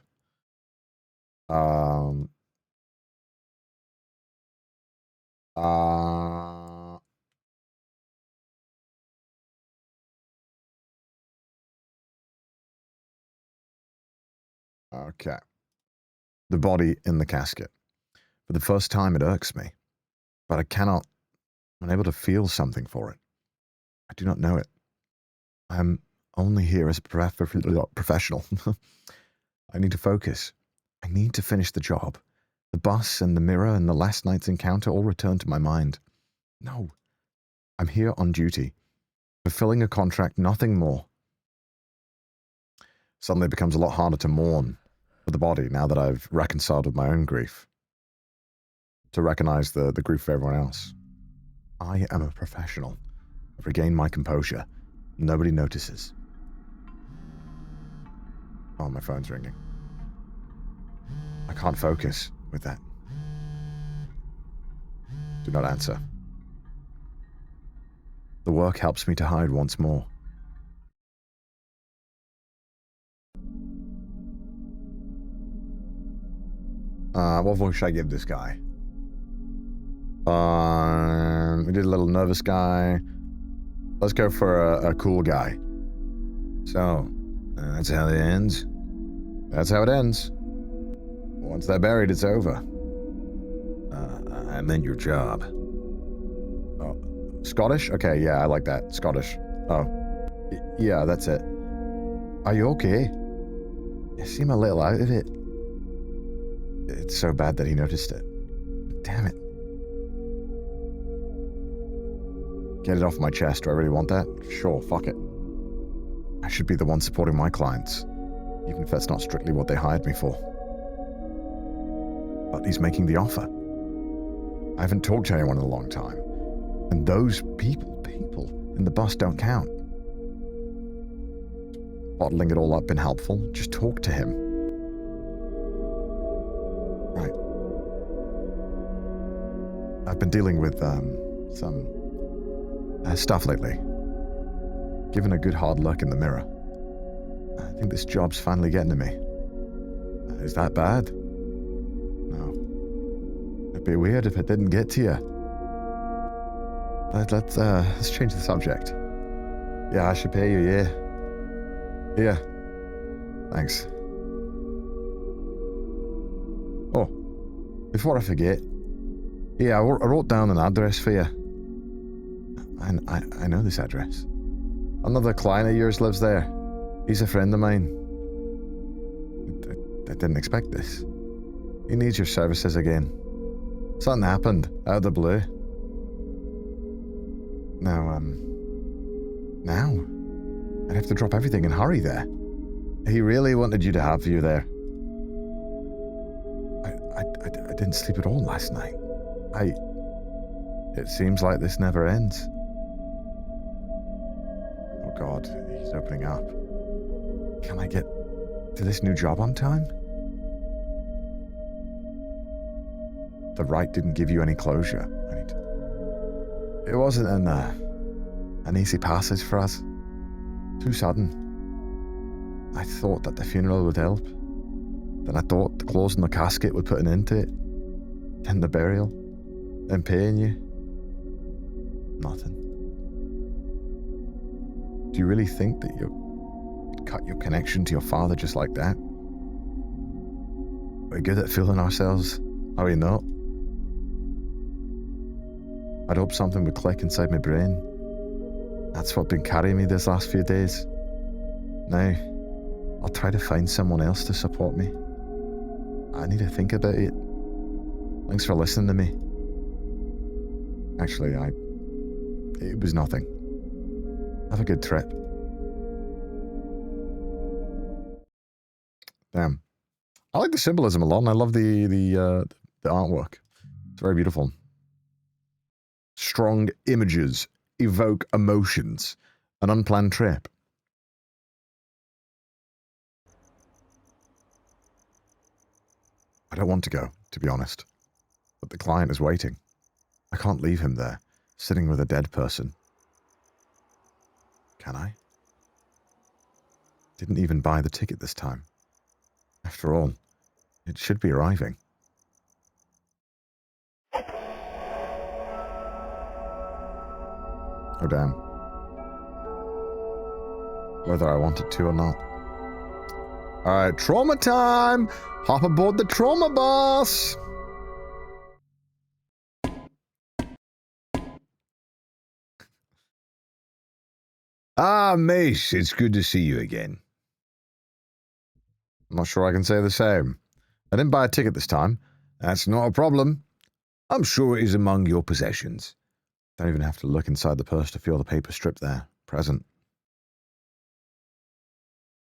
Okay. The body in the casket. For the first time, it irks me. But I cannot I'm unable to feel something for it. I do not know it. I am only here as a professional. I need to focus. I need to finish the job. The bus and the mirror and the last night's encounter all return to my mind. No. I'm here on duty, fulfilling a contract, nothing more. Suddenly it becomes a lot harder to mourn for the body now that I've reconciled with my own grief. To recognize the grief of everyone else. I am a professional. I've regained my composure. Nobody notices. Oh, my phone's ringing. I can't focus with that. Do not answer. The work helps me to hide once more. What voice should I give this guy? We did a little nervous guy. Let's go for a cool guy. So, that's how it ends. That's how it ends. Once they're buried, it's over. I meant your job. Oh, Scottish? Okay, yeah, I like that. Scottish. Oh, yeah, that's it. Are you okay? You seem a little out of it. It's so bad that he noticed it. Damn it. Get it off my chest. Do I really want that? Sure, fuck it. I should be the one supporting my clients, even if that's not strictly what they hired me for. But he's making the offer. I haven't talked to anyone in a long time. And those people in the bus don't count. Bottling it all up been helpful? Just talk to him. Right. I've been dealing with, some stuff lately. Given a good hard look in the mirror. I think this job's finally getting to me. Is that bad? No. It'd be weird if it didn't get to you. Let's change the subject. Yeah, I should pay you, yeah. Yeah. Thanks. Oh, before I forget. Yeah, I wrote down an address for you. And I know this address. Another client of yours lives there. He's a friend of mine. I didn't expect this. He needs your services again. Something happened, out of the blue. Now? I'd have to drop everything and hurry there. He really wanted you to have you there. I didn't sleep at all last night. It seems like this never ends. Oh God, he's opening up. Can I get to this new job on time? The right didn't give you any closure, right? It wasn't an easy passage for us. Too sudden. I thought that the funeral would help. Then I thought the closing the casket would put an end to it. Then the burial. Then paying you. Nothing. Do you really think that you'd cut your connection to your father just like that? We're good at fooling ourselves, are we not? I'd hoped something would click inside my brain. That's what's been carrying me these last few days. Now, I'll try to find someone else to support me. I need to think about it. Thanks for listening to me. Actually, it was nothing. Have a good trip. Damn. I like the symbolism a lot, and I love the artwork. It's very beautiful. Strong images evoke emotions. An unplanned trip. I don't want to go, to be honest. But the client is waiting. I can't leave him there, sitting with a dead person. Can I? Didn't even buy the ticket this time. After all, it should be arriving. Oh damn. Whether I wanted to or not. Alright, trauma time! Hop aboard the trauma bus! Ah, miss, it's good to see you again. I'm not sure I can say the same. I didn't buy a ticket this time. That's not a problem. I'm sure it is among your possessions. Don't even have to look inside the purse to feel the paper strip there, present.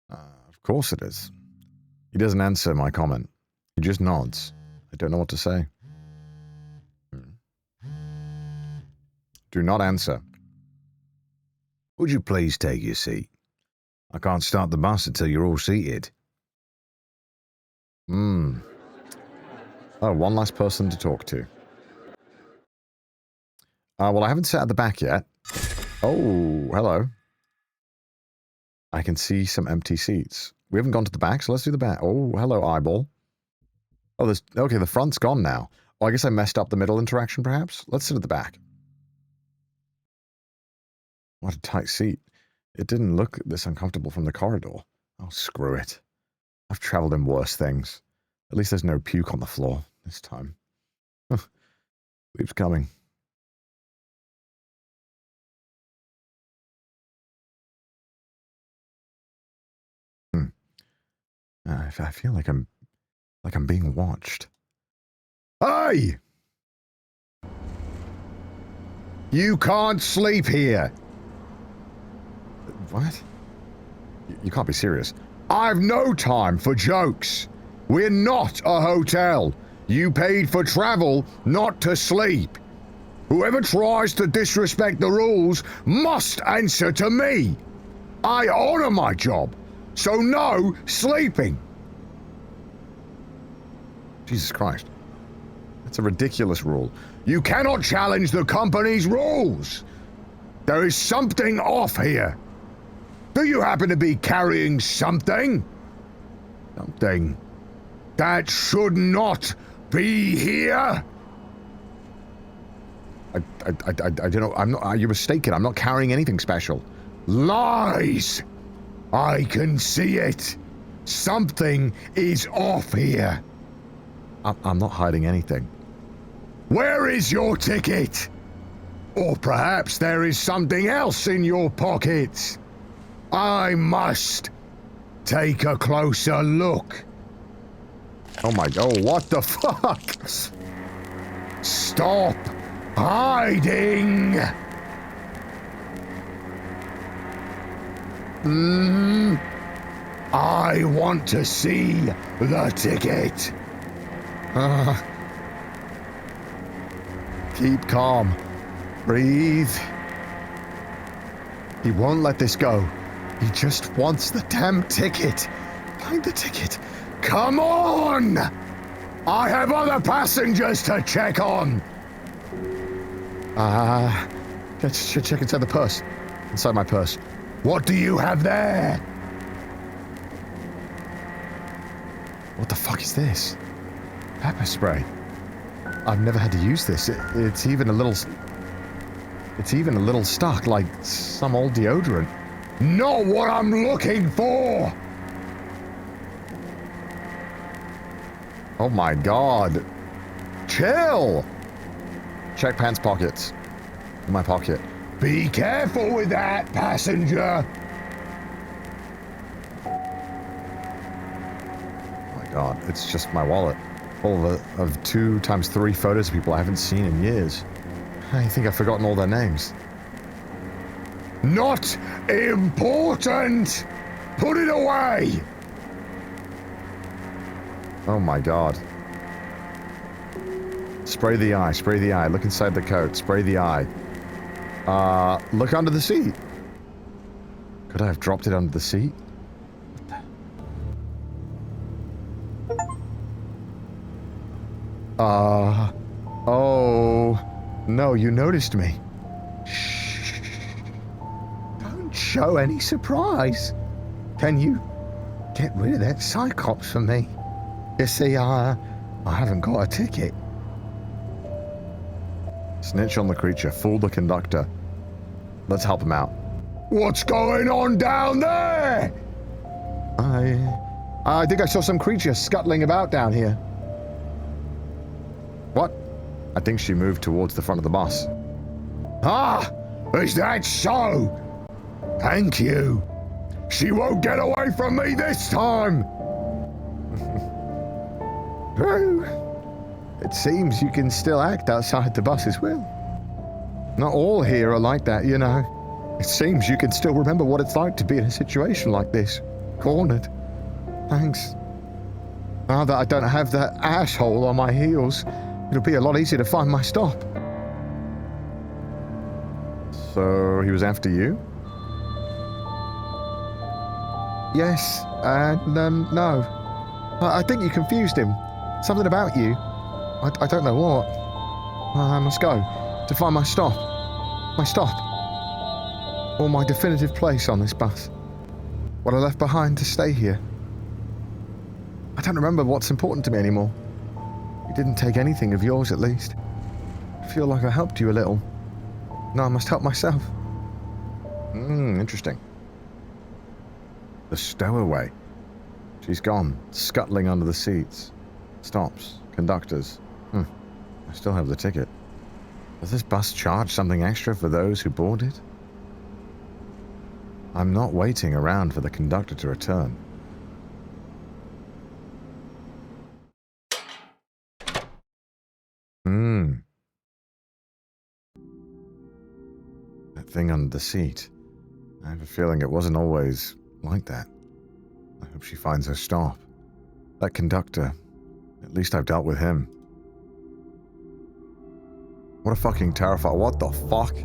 Of course it is. He doesn't answer my comment. He just nods. I don't know what to say. Do not answer. Would you please take your seat? I can't start the bus until you're all seated. Oh, one last person to talk to. Well, I haven't sat at the back yet. Oh, hello. I can see some empty seats. We haven't gone to the back, so let's do the back. Oh, hello, eyeball. Oh, okay, the front's gone now. Oh, I guess I messed up the middle interaction, perhaps? Let's sit at the back. What a tight seat. It didn't look this uncomfortable from the corridor. Oh, screw it. I've traveled in worse things. At least there's no puke on the floor this time. Sleep's coming. I feel like I'm being watched. Hey! You can't sleep here! What? You can't be serious. I've no time for jokes. We're not a hotel. You paid for travel, not to sleep. Whoever tries to disrespect the rules must answer to me. I honor my job, so no sleeping. Jesus Christ. That's a ridiculous rule. You cannot challenge the company's rules. There is something off here. Do you happen to be carrying something? Something that should not be here? I don't know. I'm not. You're mistaken. I'm not carrying anything special. Lies! I can see it. Something is off here. I'm not hiding anything. Where is your ticket? Or perhaps there is something else in your pockets. I must take a closer look. Oh my god, what the fuck? Stop hiding! I want to see the ticket. Keep calm. Breathe. He won't let this go. He just wants the damn ticket. Find the ticket. Come on! I have other passengers to check on. Let's check inside the purse. Inside my purse. What do you have there? What the fuck is this? Pepper spray. I've never had to use this. It's even a little stuck, like some old deodorant. Not what I'm looking for! Oh my god. Chill! Check pants pockets. In my pocket. Be careful with that, passenger! Oh my god, it's just my wallet. Full of 2x3 photos of people I haven't seen in years. I think I've forgotten all their names. Not important! Put it away! Oh my god. Spray the eye, spray the eye. Look inside the coat, spray the eye. Look under the seat. Could I have dropped it under the seat? Oh. No, you noticed me. Shh. Don't show any surprise. Can you get rid of that Cyclops for me? You see, I haven't got a ticket. Snitch on the creature, fool the conductor. Let's help him out. What's going on down there? I think I saw some creature scuttling about down here. What? I think she moved towards the front of the bus. Ah! Is that so? Thank you. She won't get away from me this time. True. It seems you can still act outside the boss's will. Not all here are like that, you know. It seems you can still remember what it's like to be in a situation like this. Cornered. Thanks. Now that I don't have that asshole on my heels, it'll be a lot easier to find my stop. So he was after you? Yes, and no. I think you confused him. Something about you. I don't know what. I must go to find my stop. My stop. Or my definitive place on this bus. What I left behind to stay here. I don't remember what's important to me anymore. You didn't take anything of yours, at least. I feel like I helped you a little. Now I must help myself. Interesting. The stowaway. She's gone, scuttling under the seats. Stops. Conductors. I still have the ticket. Does this bus charge something extra for those who board it? I'm not waiting around for the conductor to return. That thing under the seat. I have a feeling it wasn't always like that. I hope she finds her stop. That conductor. At least I've dealt with him. What a fucking terrifier. What the fuck?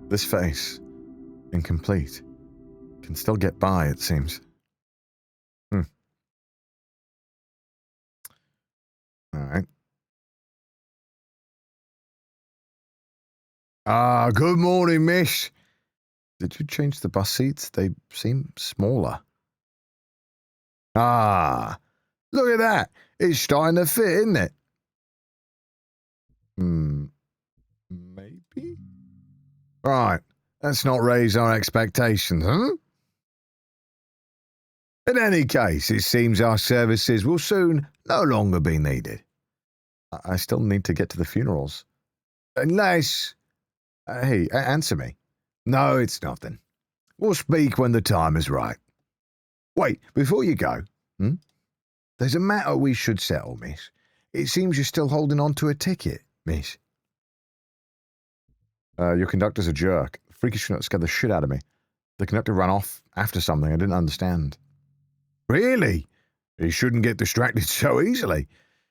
This face. Incomplete. Can still get by, it seems. Alright. Good morning, miss. Did you change the bus seats? They seem smaller. Look at that. It's starting to fit, isn't it? Maybe? Right. Let's not raise our expectations, huh? In any case, it seems our services will soon no longer be needed. I still need to get to the funerals. Unless... Hey, answer me. No, it's nothing. We'll speak when the time is right. Wait, before you go, there's a matter we should settle, miss. It seems you're still holding on to a ticket, miss. Your conductor's a jerk. Freakish note scared the shit out of me. The conductor ran off after something I didn't understand. Really? You shouldn't get distracted so easily.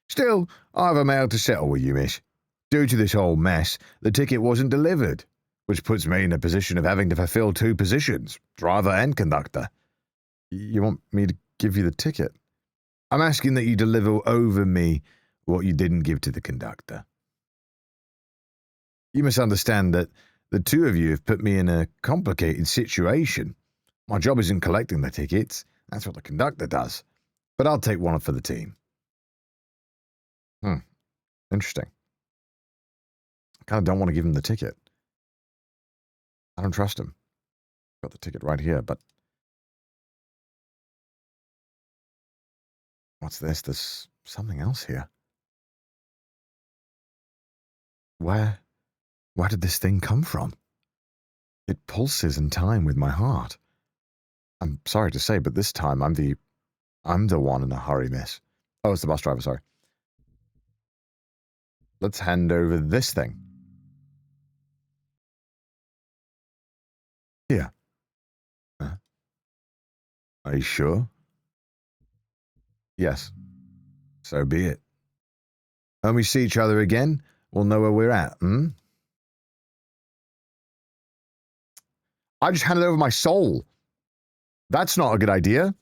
Still, I have a matter to settle with you, miss. Due to this whole mess, the ticket wasn't delivered, which puts me in a position of having to fulfill two positions, driver and conductor. You want me to give you the ticket? I'm asking that you deliver over me what you didn't give to the conductor. You must understand that the two of you have put me in a complicated situation. My job isn't collecting the tickets. That's what the conductor does. But I'll take one for the team. Interesting. I kind of don't want to give him the ticket. I don't trust him. Got the ticket right here, but... What's this? There's something else here. Where did this thing come from? It pulses in time with my heart. I'm sorry to say, but this time I'm the one in a hurry, miss. Oh, it's the bus driver, sorry. Let's hand over this thing. Here. Are you sure? Yes. So be it. When we see each other again, we'll know where we're at, I just handed over my soul. That's not a good idea.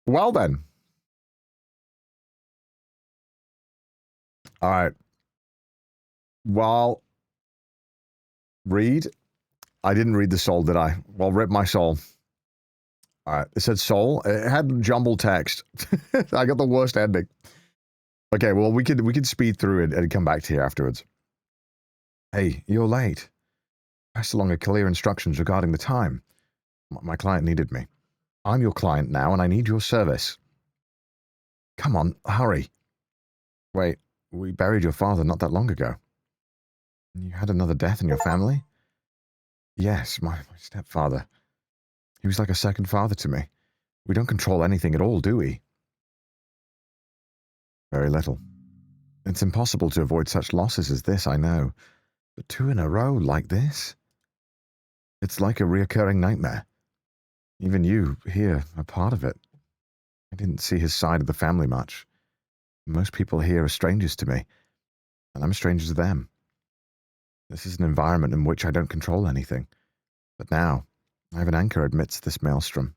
Well then. All right. Well, read. I didn't read the soul, did I? Well, rip my soul. All right. It said soul. It had jumbled text. I got the worst ending. Okay, well, we could speed through it and come back to you afterwards. Hey, you're late. Pass along a clear instructions regarding the time. My client needed me. I'm your client now, and I need your service. Come on, hurry. Wait, we buried your father not that long ago. You had another death in your family? Yes, my stepfather. He was like a second father to me. We don't control anything at all, do we? Very little. It's impossible to avoid such losses as this, I know. But 2 in a row like this? It's like a reoccurring nightmare. Even you, here, are part of it. I didn't see his side of the family much. Most people here are strangers to me, and I'm a stranger to them. This is an environment in which I don't control anything. But now, I have an anchor amidst this maelstrom.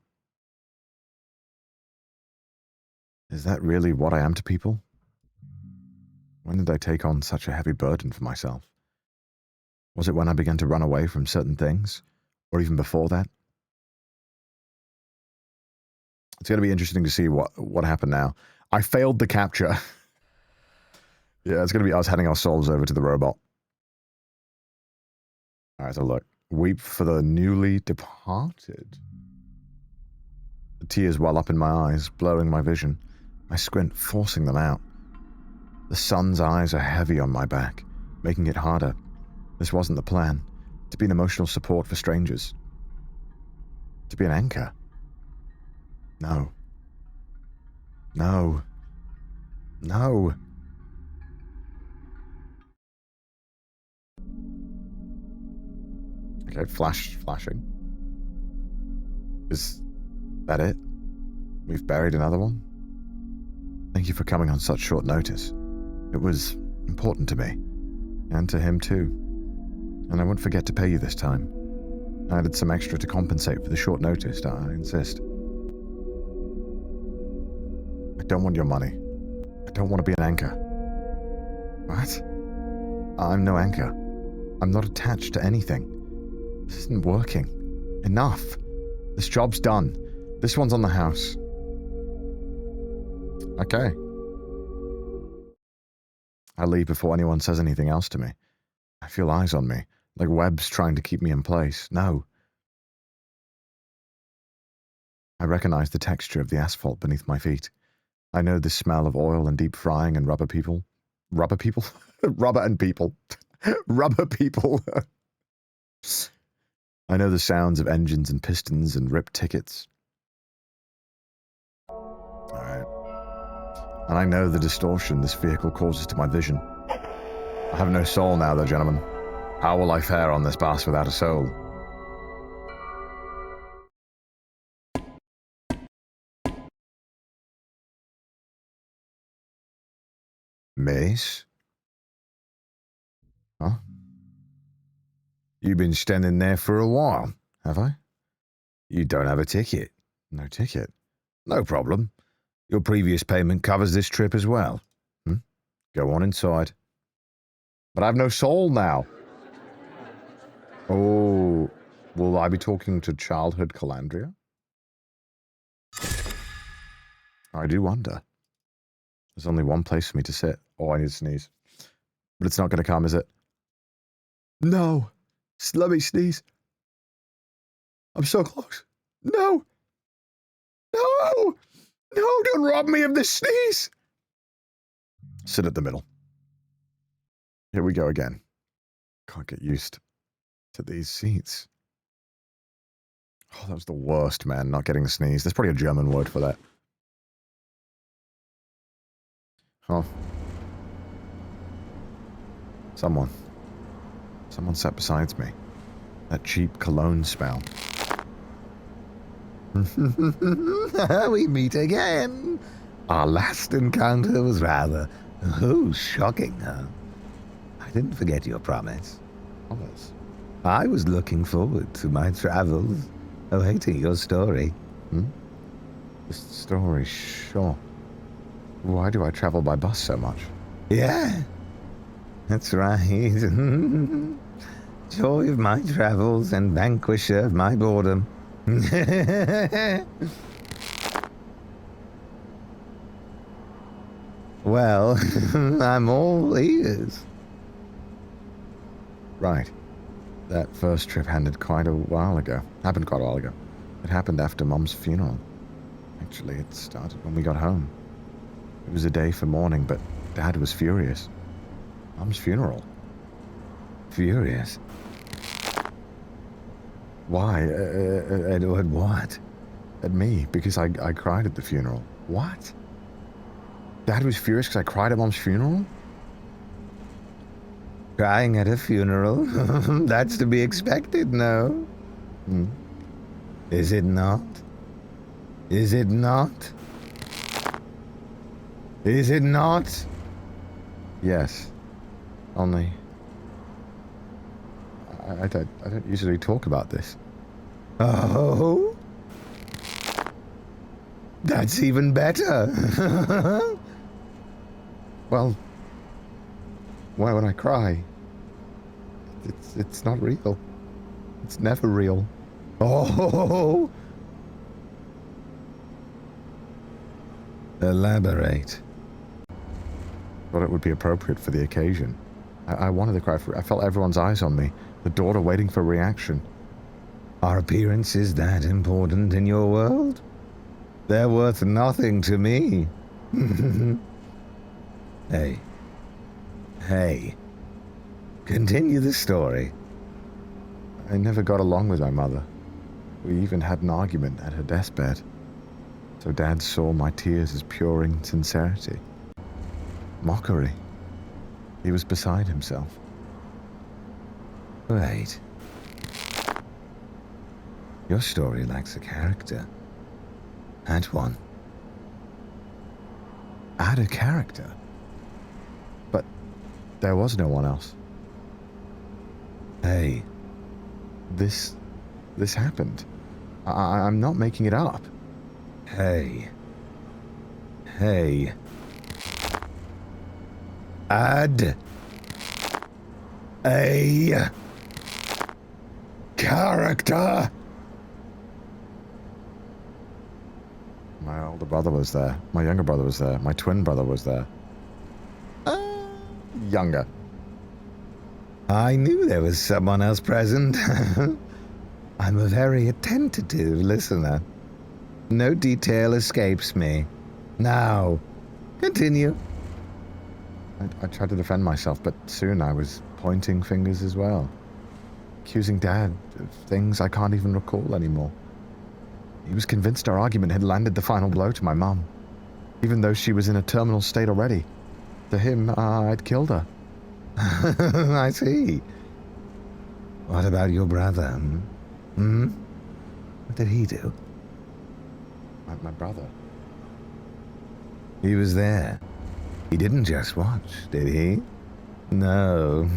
Is that really what I am to people? When did I take on such a heavy burden for myself? Was it when I began to run away from certain things? Or even before that? It's going to be interesting to see what happened now. I failed the capture. Yeah, it's going to be us handing our souls over to the robot. Alright, so look. Weep for the newly departed. The tears well up in my eyes, blurring my vision. I squint, forcing them out. The sun's eyes are heavy on my back, making it harder. This wasn't the plan. To be an emotional support for strangers. To be an anchor. No. No. No. Okay, flashing. Is that it? We've buried another one? Thank you for coming on such short notice. It was important to me. And to him too. And I won't forget to pay you this time. I added some extra to compensate for the short notice, I insist. I don't want your money. I don't want to be an anchor. What? I'm no anchor. I'm not attached to anything. This isn't working. Enough. This job's done. This one's on the house. Okay. I leave before anyone says anything else to me. I feel eyes on me, like webs trying to keep me in place. No. I recognize the texture of the asphalt beneath my feet. I know the smell of oil and deep frying and rubber people. Rubber people? Rubber and people. Rubber people. I know the sounds of engines and pistons and ripped tickets. Alright. And I know the distortion this vehicle causes to my vision. I have no soul now, though, gentlemen. How will I fare on this bus without a soul? Miss? Huh? You've been standing there for a while, have I? You don't have a ticket. No ticket? No problem. Your previous payment covers this trip as well. Go on inside. But I have no soul now. Oh, will I be talking to childhood Calandria? I do wonder. There's only one place for me to sit. Oh, I need to sneeze. But it's not going to come, is it? No. Let me sneeze. I'm so close. No. No. No, don't rob me of this sneeze. Sit at the middle. Here we go again. Can't get used to these seats. Oh, that was the worst, man, not getting the sneeze. There's probably a German word for that. Oh. Someone sat beside me. That cheap cologne smell. We meet again. Our last encounter was rather, shocking, huh? I didn't forget your promise. Promise? I was looking forward to my travels, awaiting your story. The story, sure. Why do I travel by bus so much? Yeah, that's right. Joy of my travels and vanquisher of my boredom. Well, I'm all ears. Right. That first trip happened quite a while ago. It happened after Mum's funeral. Actually, it started when we got home. It was a day for mourning, but Dad was furious. Mum's funeral. Furious. Why? At what? At me, because I cried at the funeral. What? Dad was furious because I cried at Mom's funeral? Crying at a funeral? That's to be expected, no? Is it not? Is it not? Is it not? Yes. Only... I don't usually talk about this. Oh? That's even better. Well, when I cry, it's not real. It's never real. Oh! Elaborate. Thought it would be appropriate for the occasion. I wanted to cry for I felt everyone's eyes on me, the daughter waiting for reaction. Our appearance is that important in your world? They're worth nothing to me. Hey. Hey. Continue the story. I never got along with my mother. We even had an argument at her deathbed. So Dad saw my tears as pure insincerity. Mockery. He was beside himself. Wait. Your story lacks a character. Add one. Add a character? But there was no one else. Hey. This happened. I'm not making it up. Hey. Hey. Add a character. My older brother was there. My younger brother was there. My twin brother was there. Younger. I knew there was someone else present. I'm a very attentive listener. No detail escapes me. Now, continue. I tried to defend myself, but soon I was pointing fingers as well. Accusing Dad of things I can't even recall anymore. He was convinced our argument had landed the final blow to my mum, even though she was in a terminal state already. To him, I'd killed her. I see. What about your brother? What did he do? My brother. He was there. He didn't just watch, did he? No.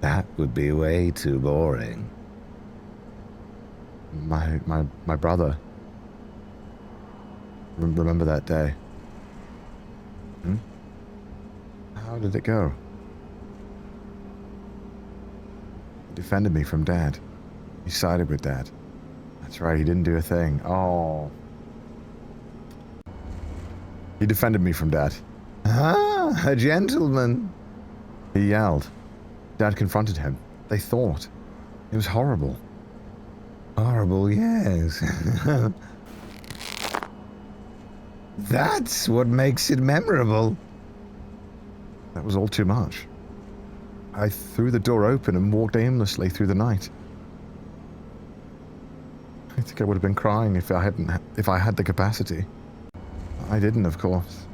That would be way too boring. My brother. Remember that day? How did it go? He defended me from Dad. He sided with Dad. That's right, he didn't do a thing. Oh. He defended me from Dad. Ah, a gentleman. He yelled. Dad confronted him. They thought. It was horrible. Horrible, yes. That's what makes it memorable. That was all too much. I threw the door open and walked aimlessly through the night. I think I would have been crying if I had the capacity. I didn't, of course.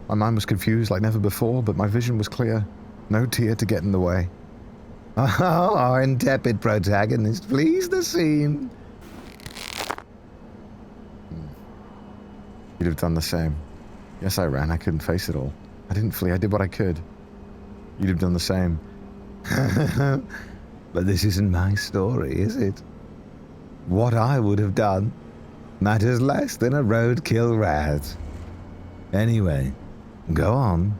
My mind was confused like never before, but my vision was clear. No tear to get in the way. Oh, our intrepid protagonist, please the scene. You'd have done the same. Yes, I ran. I couldn't face it all. I didn't flee. I did what I could. You'd have done the same. But this isn't my story, is it? What I would have done matters less than a roadkill rat. Anyway, go on.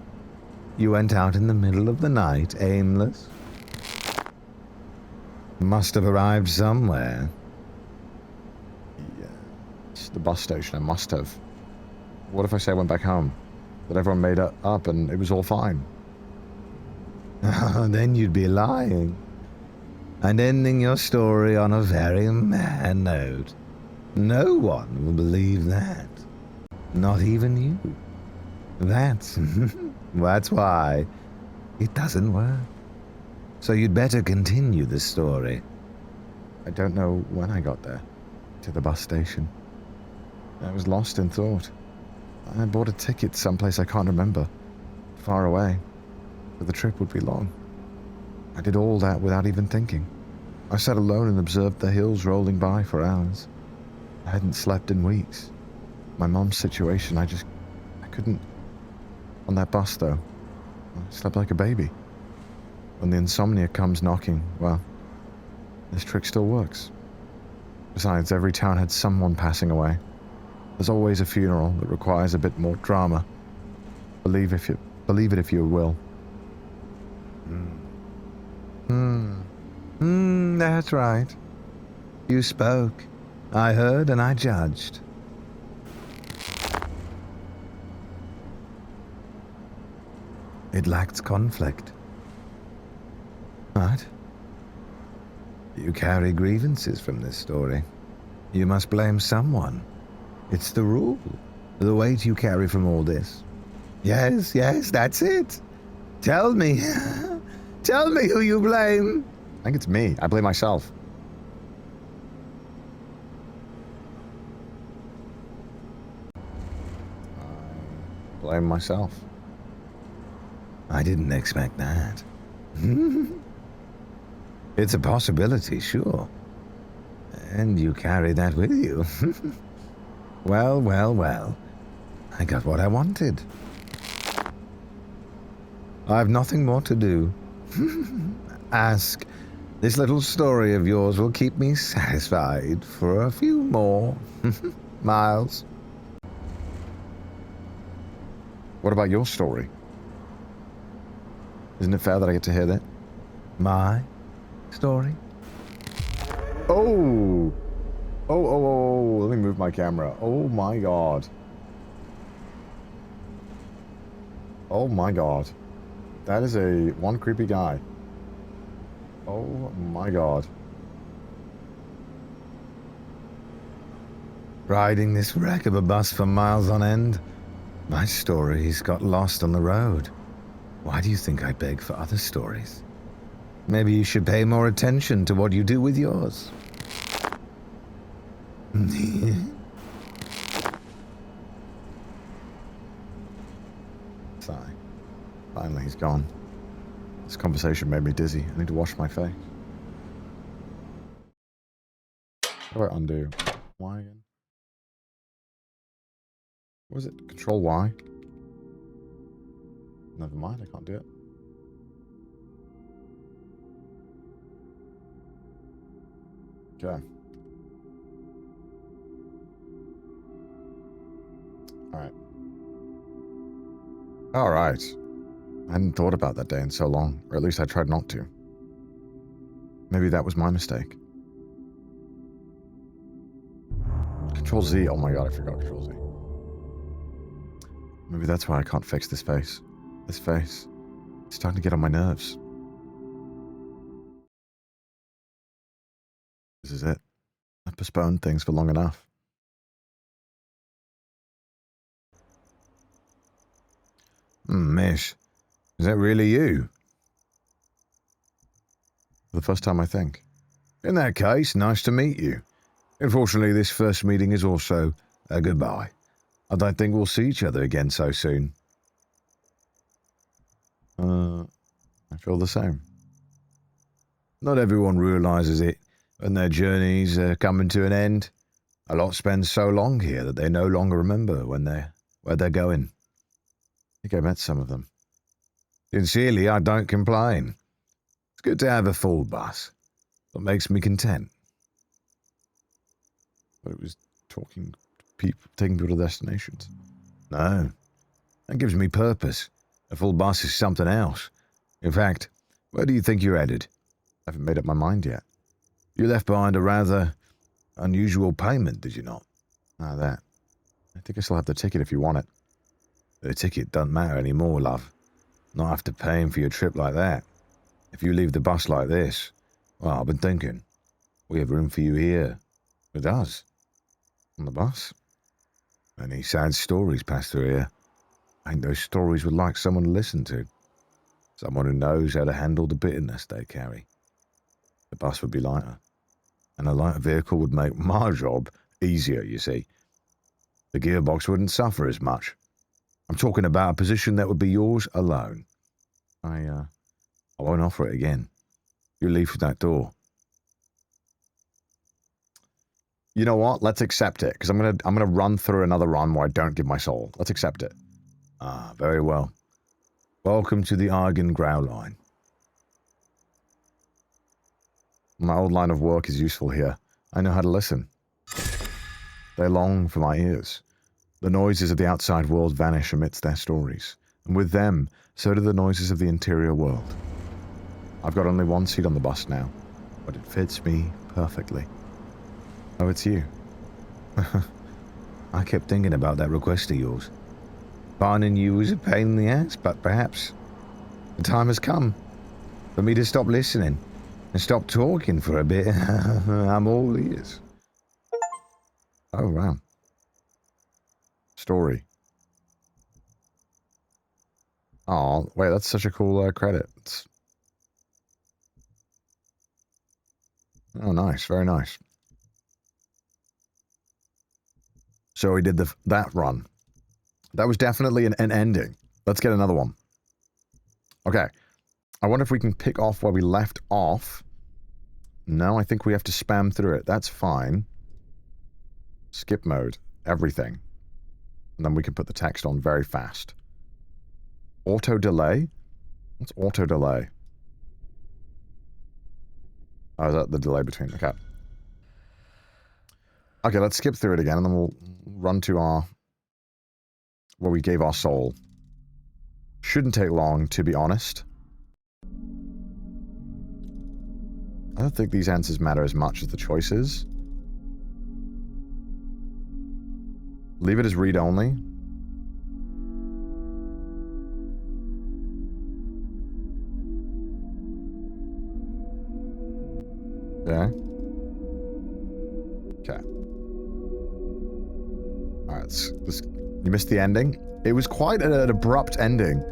You went out in the middle of the night, aimless. Must have arrived somewhere. Yeah, it's the bus station. I must have. What if I say I went back home? That everyone made up and it was all fine? Then you'd be lying. And ending your story on a very mad note. No one will believe that. Not even you. That's why It doesn't work. So you'd better continue the story. I don't know when I got there, to the bus station. I was lost in thought. I bought a ticket someplace I can't remember, far away, but the trip would be long. I did all that without even thinking. I sat alone and observed the hills rolling by for hours. I hadn't slept in weeks. My mom's situation, I couldn't. On that bus, though, I slept like a baby. When the insomnia comes knocking, well, this trick still works. Besides, every town had someone passing away. There's always a funeral that requires a bit more drama. Believe it if you will. That's right. You spoke. I heard and I judged. It lacked conflict. What? You carry grievances from this story. You must blame someone. It's the rule. The weight you carry from all this. Yes, that's it. Tell me. Tell me who you blame. I think it's me. I blame myself. I blame myself. I didn't expect that. It's a possibility, sure. And you carry that with you. Well. I got what I wanted. I've nothing more to do. Ask. This little story of yours will keep me satisfied for a few more miles. What about your story? Isn't it fair that I get to hear that? My story? Oh! Oh, let me move my camera. Oh my god. Oh my god. That is one creepy guy. Oh my god. Riding this wreck of a bus for miles on end. My stories got lost on the road. Why do you think I beg for other stories? Maybe you should pay more attention to what you do with yours. Sigh. Finally, he's gone. This conversation made me dizzy. I need to wash my face. How do I undo? Y again? What was it? Control Y? Never mind, I can't do it. Okay. Alright. I hadn't thought about that day in so long, or at least I tried not to. Maybe that was my mistake. Control Z. Oh my god, I forgot Control Z. Maybe that's why I can't fix this face. This face. It's starting to get on my nerves. This is it. I've postponed things for long enough. Miss, is that really you? For the first time, I think. In that case, nice to meet you. Unfortunately, this first meeting is also a goodbye. I don't think we'll see each other again so soon. I feel the same. Not everyone realizes it when their journeys are coming to an end. A lot spend so long here that they no longer remember where they're going. I think I met some of them. Sincerely, I don't complain. It's good to have a full bus. What makes me content. But it was taking people to destinations. No, that gives me purpose. A full bus is something else. In fact, where do you think you're headed? I haven't made up my mind yet. You left behind a rather unusual payment, did you not? That. I think I still have the ticket if you want it. The ticket doesn't matter anymore, love. Not after paying for your trip like that. If you leave the bus like this, well, I've been thinking. We have room for you here. It does. On the bus? Many sad stories pass through here. I think those stories would like someone to listen to. Someone who knows how to handle the bitterness they carry. The bus would be lighter, and a lighter vehicle would make my job easier, you see. The gearbox wouldn't suffer as much. I'm talking about a position that would be yours alone. I won't offer it again. You leave through that door. You know what? Let's accept it, because I'm gonna run through another run where I don't give my soul. Let's accept it. Ah, very well. Welcome to the Argon Growl line. My old line of work is useful here. I know how to listen. They long for my ears. The noises of the outside world vanish amidst their stories, and with them, so do the noises of the interior world. I've got only one seat on the bus now, but it fits me perfectly. Oh, it's you. I kept thinking about that request of yours. Finding you was a pain in the ass, but perhaps the time has come for me to stop listening and stop talking for a bit. I'm all ears. Oh, wow. Story. Oh, wait, that's such a cool credit. Oh, nice. Very nice. So we did that run. That was definitely an ending. Let's get another one. Okay. I wonder if we can pick off where we left off. No, I think we have to spam through it. That's fine. Skip mode. Everything. And then we can put the text on very fast. Auto delay? What's auto delay? Oh, is that the delay between? Okay. Okay, let's skip through it again, and then we'll run to where we gave our soul. Shouldn't take long, to be honest. I don't think these answers matter as much as the choices. Leave it as read-only. Okay. Okay. Alright, you missed the ending. It was quite an abrupt ending.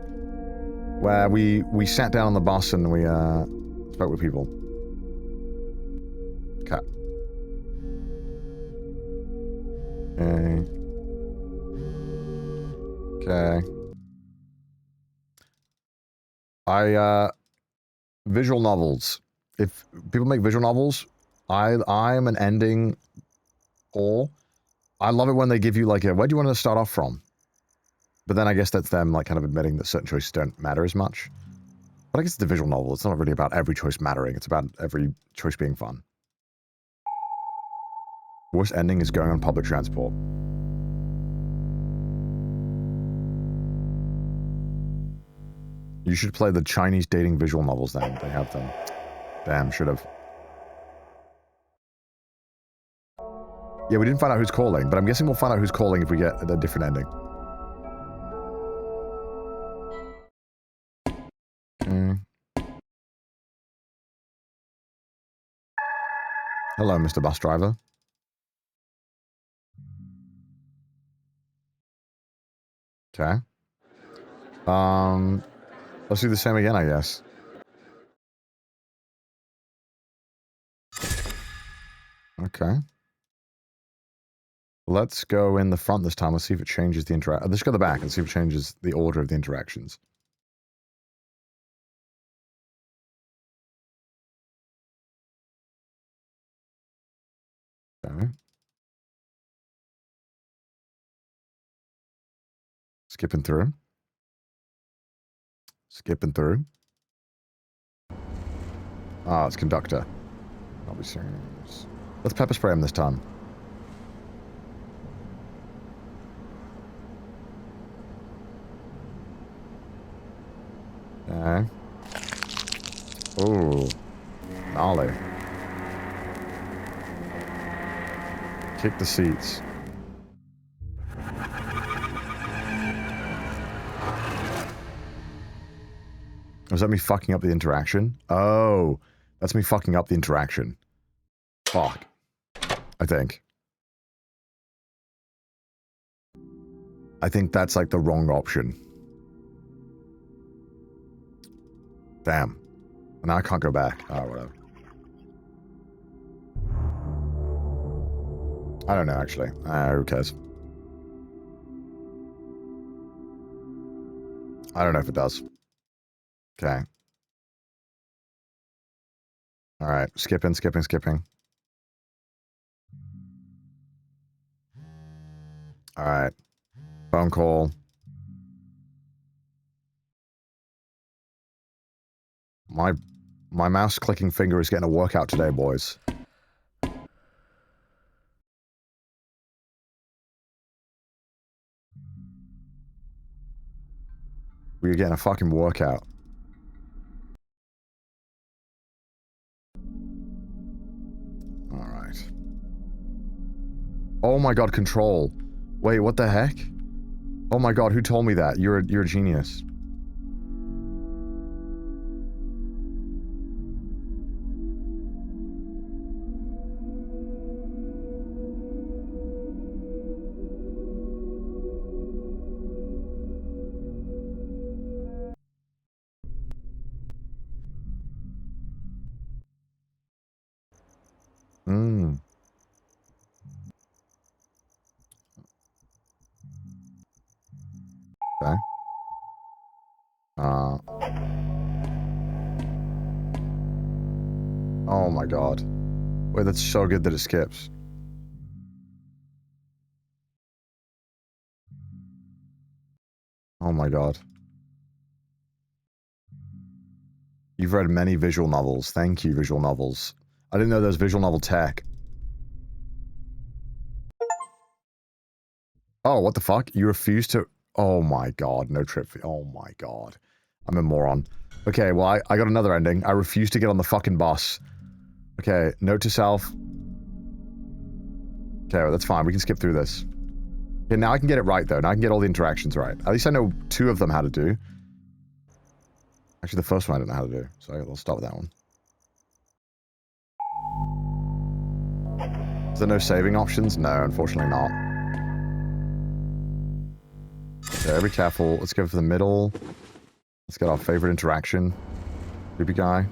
Where we sat down on the bus and we spoke with people. Okay. Okay. Visual novels. If people make visual novels, I'm an ending or I love it when they give you like where do you want to start off from? But then I guess that's them like kind of admitting that certain choices don't matter as much. But I guess it's a visual novel. It's not really about every choice mattering. It's about every choice being fun. Worst ending is going on public transport. You should play the Chinese dating visual novels then. They have them. Damn, should have. Yeah, we didn't find out who's calling, but I'm guessing we'll find out who's calling if we get a different ending. Hello, Mr. Bus Driver. Okay. Let's do the same again, I guess. Okay. Let's go in the front this time. Let's see if it changes the interaction. Let's go to the back and see if it changes the order of the interactions. Okay. Skipping through. Skipping through. Ah, it's conductor. I'll be serious. Let's pepper spray him this time. Okay. Ooh. Gnarly. Kick the seats. Was that me fucking up the interaction? Oh, that's me fucking up the interaction. Fuck. I think that's like the wrong option. Damn. Now I can't go back. Oh, whatever. I don't know, actually. Who cares? I don't know if it does. Okay. Alright. Skipping. Alright. Phone call. My mouse clicking finger is getting a workout today, boys. We're getting a fucking workout. Alright. Oh my god, control. Wait, what the heck? Oh my god, who told me that? You're a genius. Hmm. Okay. Oh my god. Wait, that's so good that it skips. Oh my god. You've read many visual novels. Thank you, visual novels. I didn't know there was visual novel tech. Oh, what the fuck? You refuse to... Oh my god, no trip fee. Oh my god. I'm a moron. Okay, well, I got another ending. I refuse to get on the fucking bus. Okay, note to self. Okay, well, that's fine. We can skip through this. Okay, now I can get it right, though. Now I can get all the interactions right. At least I know 2 of them how to do. Actually, the first one I don't know how to do, so I'll start with that one. Is there no saving options? No, unfortunately not. Okay, be careful. Let's go for the middle. Let's get our favorite interaction. Creepy guy.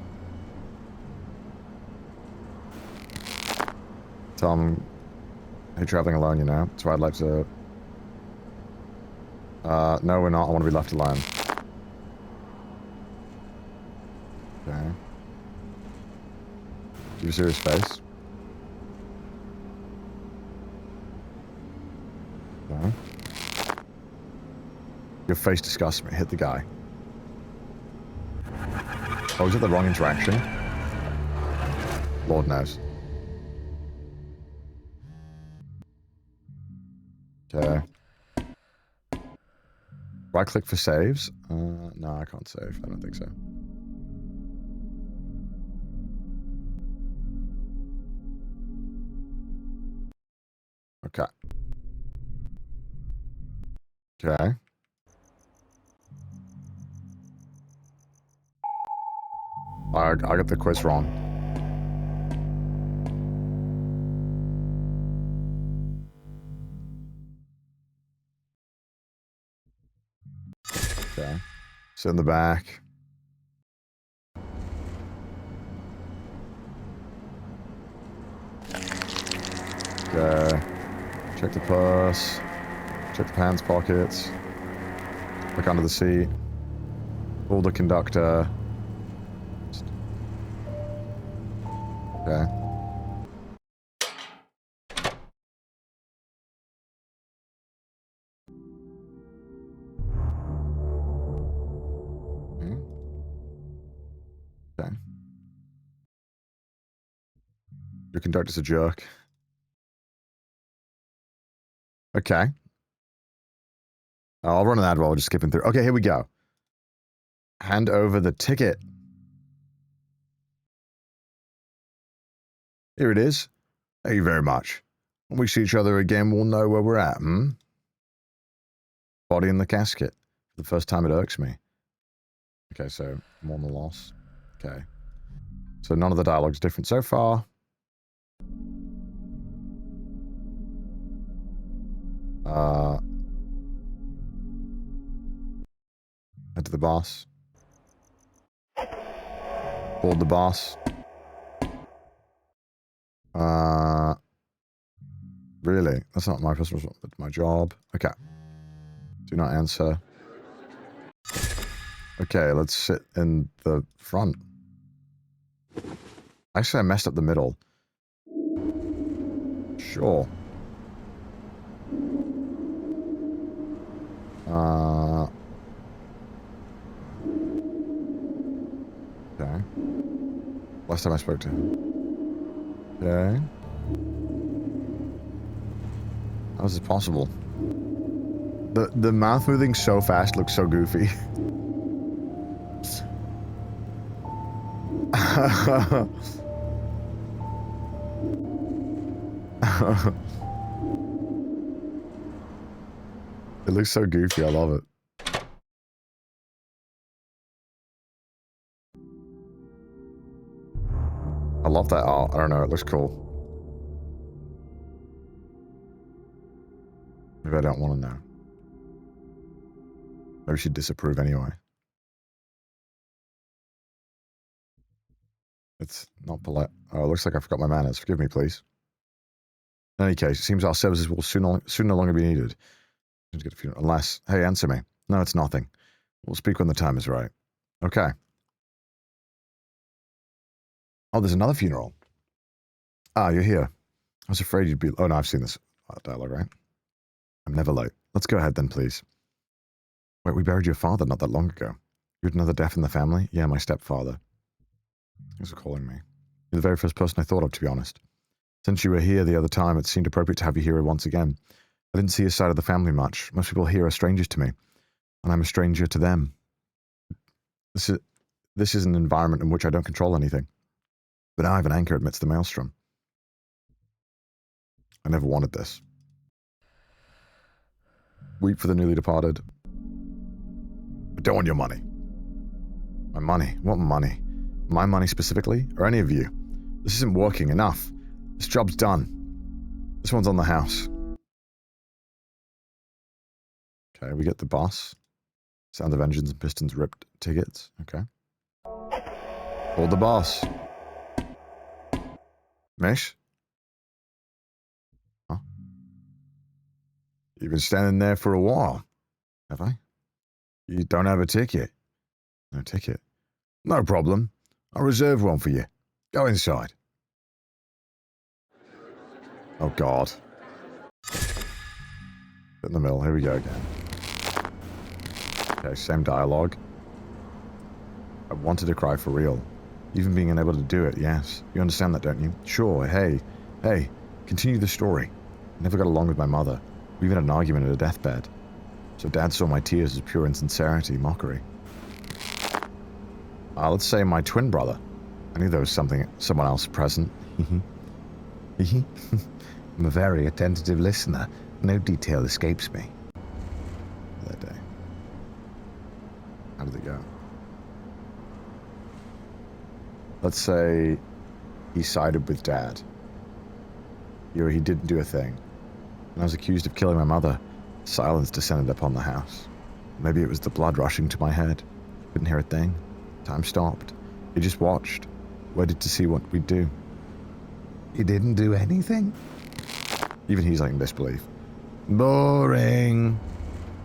Tell him, hey, traveling alone, you know? That's why I'd like to... no, we're not. I want to be left alone. Okay. Give a serious face. Okay. Your face disgusts me. Hit the guy. Oh, is it the wrong interaction? Lord knows. Okay. Right click for saves? No, I can't save. I don't think so. Okay. Okay. I got the quiz wrong. Okay. Sit in the back. Okay. Check the purse. Check the pants pockets. Look under the seat. Pull the conductor. Okay. Okay. Your conductor's a jerk. Okay. I'll run an ad while we're just skipping through. Okay, here we go. Hand over the ticket. Here it is. Thank you very much. When we see each other again, we'll know where we're at, hmm? Body in the casket. For the first time, it irks me. Okay, so more than the loss. Okay. So none of the dialogue's different so far. Head to the boss. Called the boss. Really? That's not my personal, that's my job. Okay. Do not answer. Okay, let's sit in the front. Actually, I messed up the middle. Sure. Okay. Last time I spoke to him. Okay. How is this possible? The mouth moving so fast looks so goofy. It looks so goofy, I love it. I love that art. I don't know, it looks cool. Maybe I don't want to know. Maybe she'd disapprove anyway. It's not polite. Oh, it looks like I forgot my manners. Forgive me, please. In any case, it seems our services will soon no longer be needed. Unless, hey, answer me. No, it's nothing. We'll speak when the time is right. Okay. Oh, there's another funeral. Ah, you're here. I was afraid you'd be... Oh, no, I've seen this dialogue, right? I'm never late. Let's go ahead then, please. Wait, we buried your father not that long ago. You had another death in the family? Yeah, my stepfather. Thanks for calling me. You're the very first person I thought of, to be honest. Since you were here the other time, it seemed appropriate to have you here once again. I didn't see your side of the family much. Most people here are strangers to me, and I'm a stranger to them. This is an environment in which I don't control anything. But now I have an anchor amidst the maelstrom. I never wanted this. Weep for the newly departed. I don't want your money. My money? What money? My money specifically? Or any of you? This isn't working. Enough. This job's done. This one's on the house. Okay, we get the boss. Sound of engines and pistons ripped tickets. Okay. Hold the boss. Mish? Huh? You've been standing there for a while, have I? You don't have a ticket? No ticket. No problem. I'll reserve one for you. Go inside. Oh, God. In the middle. Here we go again. Okay, same dialogue. I wanted to cry for real. Even being unable to do it, yes. You understand that, don't you? Sure, hey, continue the story. I never got along with my mother. We even had an argument at a deathbed. So Dad saw my tears as pure insincerity, mockery. Let's say my twin brother. I knew there was someone else present. I'm a very attentive listener. No detail escapes me. That day. How did it go? Let's say he sided with Dad. Or he didn't do a thing. And I was accused of killing my mother. Silence descended upon the house. Maybe it was the blood rushing to my head. Couldn't hear a thing. Time stopped. He just watched. Waited to see what we'd do. You didn't do anything? Even he's like in disbelief. Boring.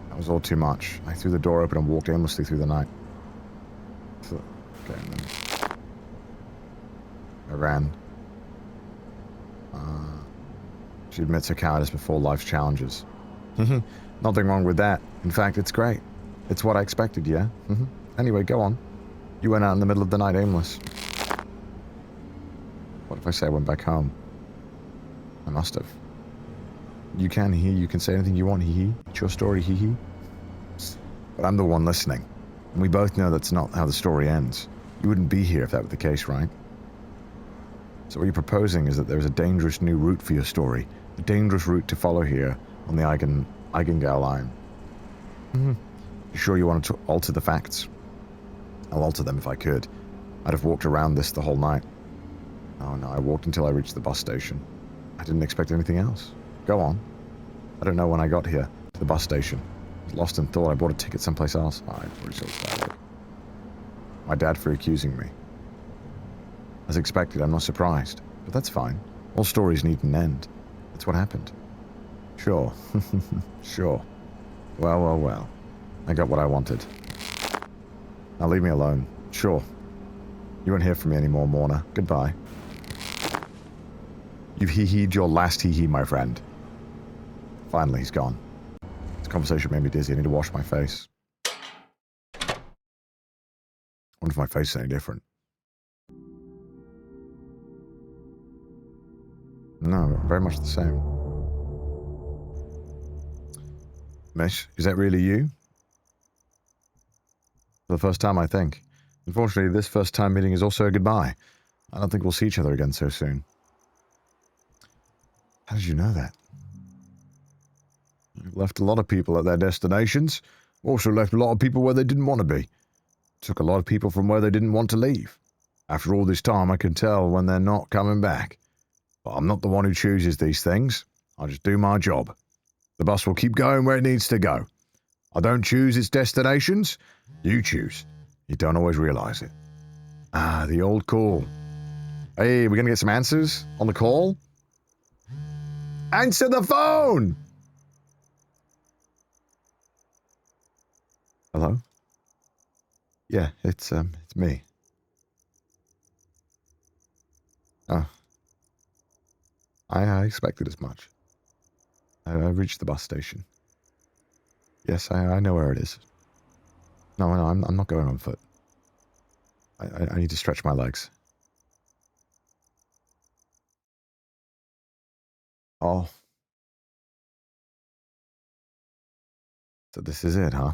That was all too much. I threw the door open and walked aimlessly through the night. Okay, and then I ran. She admits her cowardice before life's challenges. Nothing wrong with that. In fact, it's great. It's what I expected, yeah? Anyway, go on. You went out in the middle of the night aimless. What if I say I went back home? I must have. You can say anything you want, hee-hee. It's your story, hee-hee. But I'm the one listening. And we both know that's not how the story ends. You wouldn't be here if that were the case, right? So what you're proposing is that there's a dangerous new route for your story. A dangerous route to follow here on the Eigengau line. You sure you want to alter the facts? I'll alter them if I could. I'd have walked around this the whole night. Oh no, I walked until I reached the bus station. I didn't expect anything else. Go on. I don't know when I got here, to the bus station. I was lost in thought. I bought a ticket someplace else. I already saw this dialogue. My dad for accusing me. As expected, I'm not surprised. But that's fine. All stories need an end. That's what happened. Sure. Sure. Well. I got what I wanted. Now leave me alone. Sure. You won't hear from me anymore, mourner. Goodbye. You've hee-heed your last hee-hee, my friend. Finally, he's gone. This conversation made me dizzy. I need to wash my face. I wonder if my face is any different. No, very much the same. Mish, is that really you? For the first time, I think. Unfortunately, this first time meeting is also a goodbye. I don't think we'll see each other again so soon. How did you know that? You've left a lot of people at their destinations. Also left a lot of people where they didn't want to be. Took a lot of people from where they didn't want to leave. After all this time, I can tell when they're not coming back. But I'm not the one who chooses these things. I just do my job. The bus will keep going where it needs to go. I don't choose its destinations. You choose. You don't always realize it. Ah, the old call. Hey, we're going to get some answers on the call? Answer the phone! Hello? Yeah, it's me. Oh. I expected as much. I reached the bus station. Yes, I know where it is. No, I'm not going on foot. I need to stretch my legs. Oh. So this is it, huh?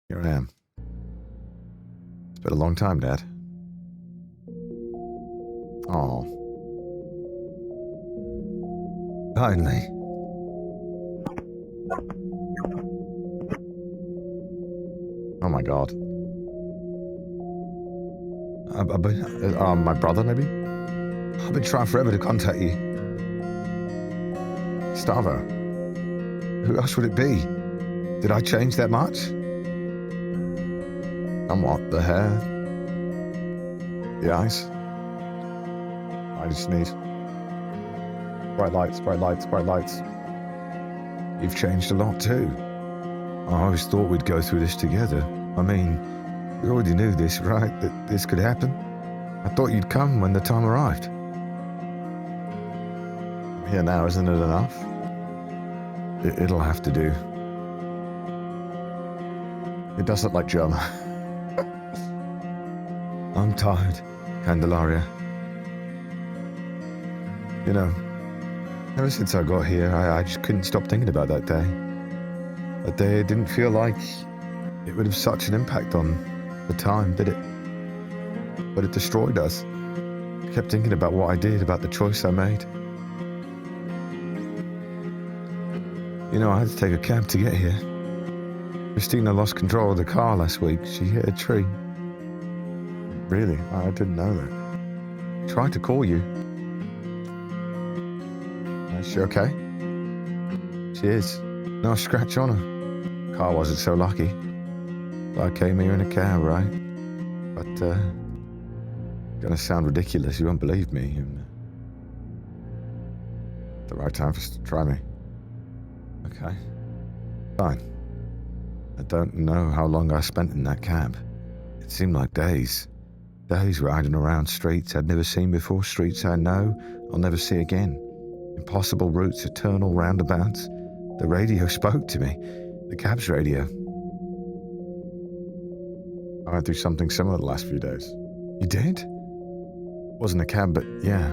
Here I am. It's been a long time, Dad. Oh. Finally. Oh my God. My brother, maybe? I've been trying forever to contact you. Gustavo. Who else would it be? Did I change that much? Somewhat. The hair. The eyes. I just sneeze. Bright lights, bright lights, bright lights. You've changed a lot too. I always thought we'd go through this together. I mean, we already knew this, right? That this could happen. I thought you'd come when the time arrived. I'm here now, isn't it enough? It'll have to do. It does look like German. I'm tired, Candelaria. You know, ever since I got here, I just couldn't stop thinking about that day. That day didn't feel like it would have such an impact on the time, did it? But it destroyed us. I kept thinking about what I did, about the choice I made. You know, I had to take a cab to get here. Christina lost control of the car last week. She hit a tree. Really? I didn't know that. Tried to call you. Is she okay? She is. No scratch on her. Car wasn't so lucky. I came here in a cab, right? But, gonna sound ridiculous, you won't believe me. The right time for us to try me. Okay. Fine. I don't know how long I spent in that cab. It seemed like days. Days riding around streets I'd never seen before, streets I know I'll never see again. Impossible routes, eternal roundabouts. The radio spoke to me. The cab's radio. I went through something similar the last few days. You did? Wasn't a cab, but yeah.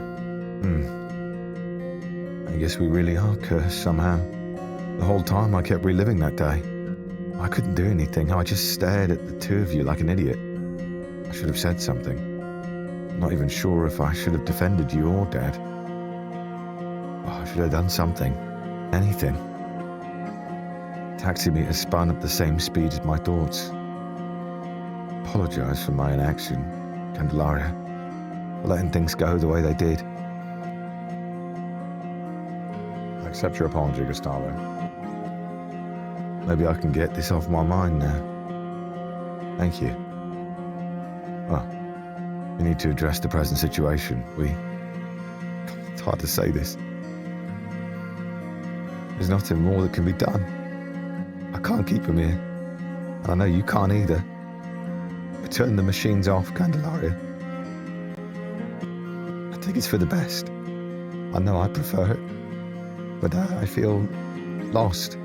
I guess we really are cursed somehow. The whole time I kept reliving that day. I couldn't do anything. I just stared at the two of you like an idiot. I should have said something. I'm not even sure if I should have defended you or Dad. Oh, I should have done something. Anything. Taximeter spun at the same speed as my thoughts. Apologize for my inaction, Candelaria, for letting things go the way they did. I accept your apology, Gustavo. Maybe I can get this off my mind now. Thank you. Oh, We need to address the present situation. It's hard to say this. There's nothing more that can be done. I can't keep him here. And I know you can't either. We turn the machines off, Candelaria. I think it's for the best. I know I prefer it. But I feel lost.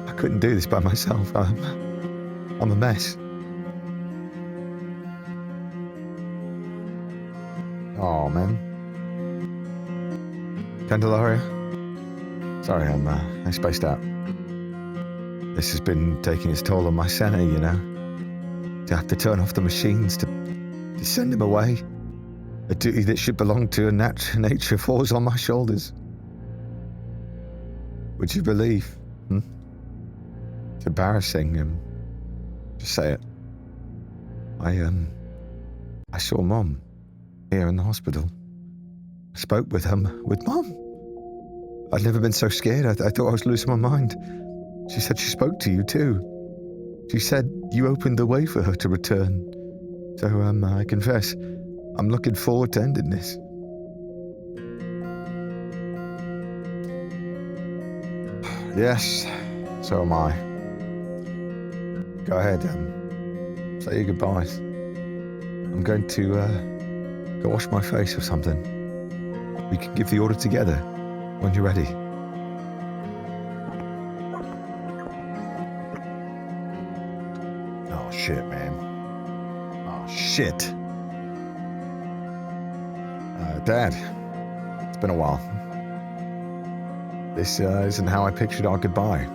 I couldn't do this by myself. I'm a mess. Oh, man. Candelaria, Sorry, I spaced out. this has been taking its toll on my sanity, you know. To have to turn off the machines, to send him away. A duty that should belong to nature falls on my shoulders. Would you believe? It's embarrassing. Just say it. I saw Mom here in the hospital. I spoke with Mom. I'd never been so scared. I thought I was losing my mind. She said she spoke to you too. She said you opened the way for her to return. So I confess, I'm looking forward to ending this. Yes, so am I. Go ahead, say your goodbyes. I'm going to go wash my face or something. We can give the order together when you're ready. Oh, shit, man. Oh, shit. Dad, it's been a while. This isn't how I pictured our goodbye.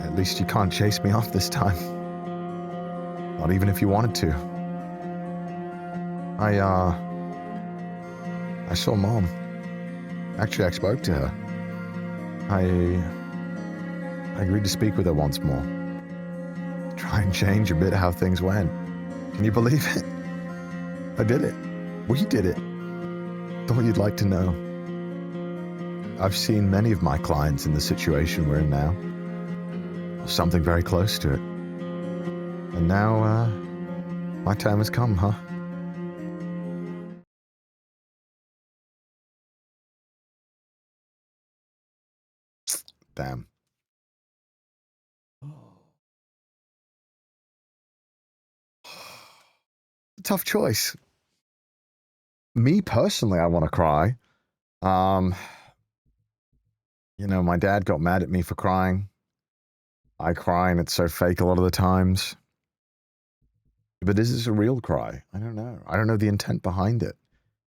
At least you can't chase me off this time. Not even if you wanted to. I saw Mom. Actually, I spoke to her. I agreed to speak with her once more. Try and change a bit how things went. Can you believe it? I did it. We did it. Thought you'd like to know. I've seen many of my clients in the situation we're in now. Or something very close to it. And now, my time has come, huh? Damn. Tough choice. Me personally, I want to cry. You know, my dad got mad at me for crying. I cry and it's so fake a lot of the times. But is this a real cry? I don't know. I don't know the intent behind it.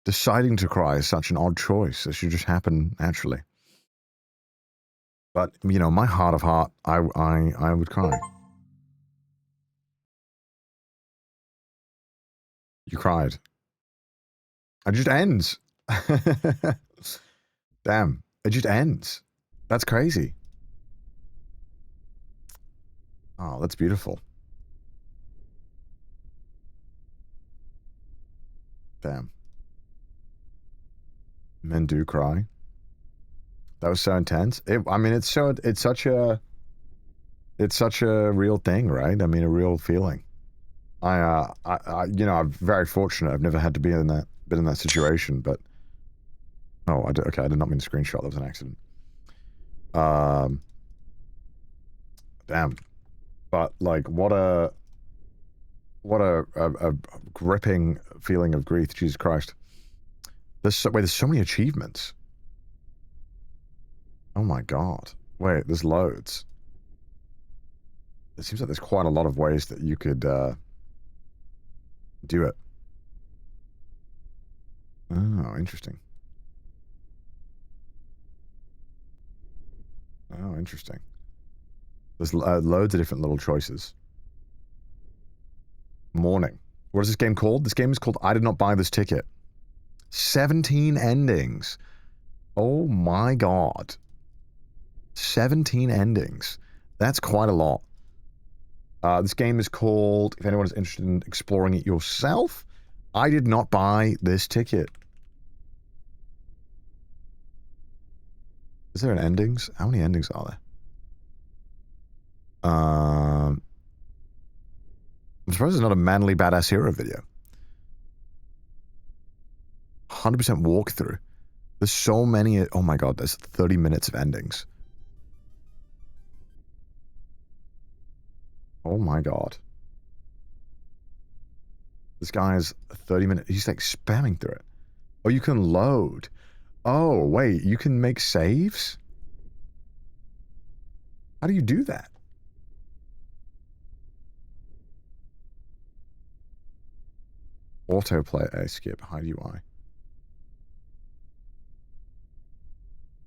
Deciding to cry is such an odd choice. It should just happen naturally. But, you know, my heart of heart, I would cry. You cried. It just ends. Damn. It just ends. That's crazy. Oh, that's beautiful. Damn. Men do cry. That was so intense. I mean, it's such a real thing, right? I mean, a real feeling. I you know, I'm very fortunate. I've never had to been in that situation, but okay, I did not mean to screenshot. That was an accident. Damn. But like, what a gripping feeling of grief. Jesus Christ. There's so many achievements. Oh my God. Wait, there's loads. It seems like there's quite a lot of ways that you could do it. Oh, interesting. Oh, interesting. There's loads of different little choices. Morning. What is this game called? This game is called I Did Not Buy This Ticket. 17 endings. Oh my God. 17 endings. That's quite a lot. This game is called, if anyone is interested in exploring it yourself, I Did Not Buy This Ticket. Is there an endings? How many endings are there? I'm surprised it's not a manly badass hero video. 100% walkthrough. There's so many. Oh my god, there's 30 minutes of endings. Oh my god. This guy is 30 minutes. He's like spamming through it. Oh, you can load. Oh, wait, you can make saves? How do you do that? Autoplay, skip, hide UI.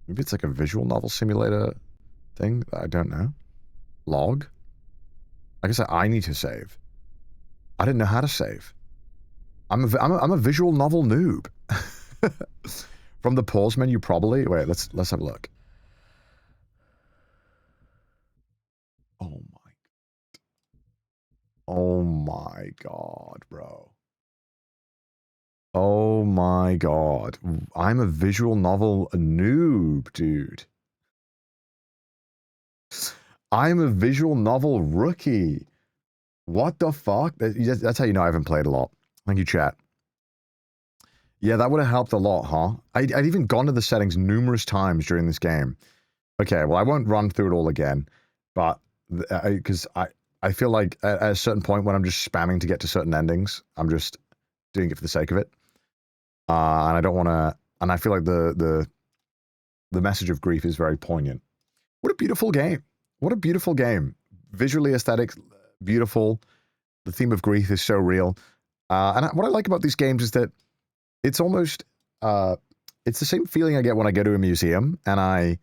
Maybe it's like a visual novel simulator thing. I don't know. Log? Like I said, I need to save. I didn't know how to save. I'm a visual novel noob. From the pause menu, probably. Wait, let's have a look. Oh my god, bro. Oh my god. I'm a visual novel noob, dude. I'm a visual novel rookie. What the fuck? That's how you know I haven't played a lot. Thank you, chat. Yeah, that would have helped a lot, huh? I'd even gone to the settings numerous times during this game. Okay, well, I won't run through it all again, but because I feel like at a certain point when I'm just spamming to get to certain endings, I'm just doing it for the sake of it. And I don't want to, and I feel like the message of grief is very poignant. What a beautiful game. What a beautiful game. Visually aesthetic, beautiful. The theme of grief is so real. What I like about these games is that it's almost, it's the same feeling I get when I go to a museum and I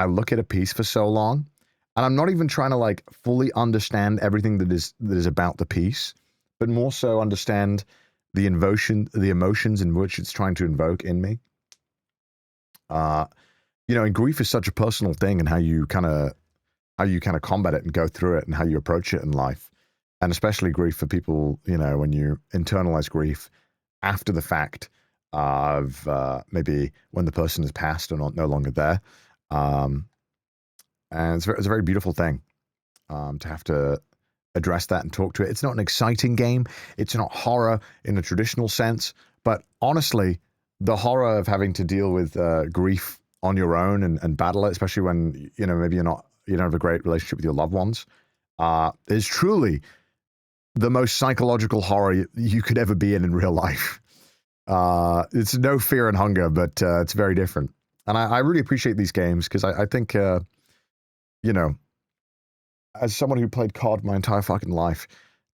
look at a piece for so long, and I'm not even trying to like fully understand everything that is about the piece, but more so understand the emotions in which it's trying to invoke in me. You know, and grief is such a personal thing, and how you kind of combat it and go through it and how you approach it in life. And especially grief for people, you know, when you internalize grief after the fact of maybe when the person has passed or no longer there. And it's a very beautiful thing to have to address that and talk to it. It's not an exciting game. It's not horror in the traditional sense. But honestly, the horror of having to deal with grief on your own and battle it, especially when, you know, maybe you don't have a great relationship with your loved ones, is truly the most psychological horror you could ever be in real life. It's no fear and hunger, but it's very different. And I really appreciate these games because I think, you know, as someone who played COD my entire fucking life,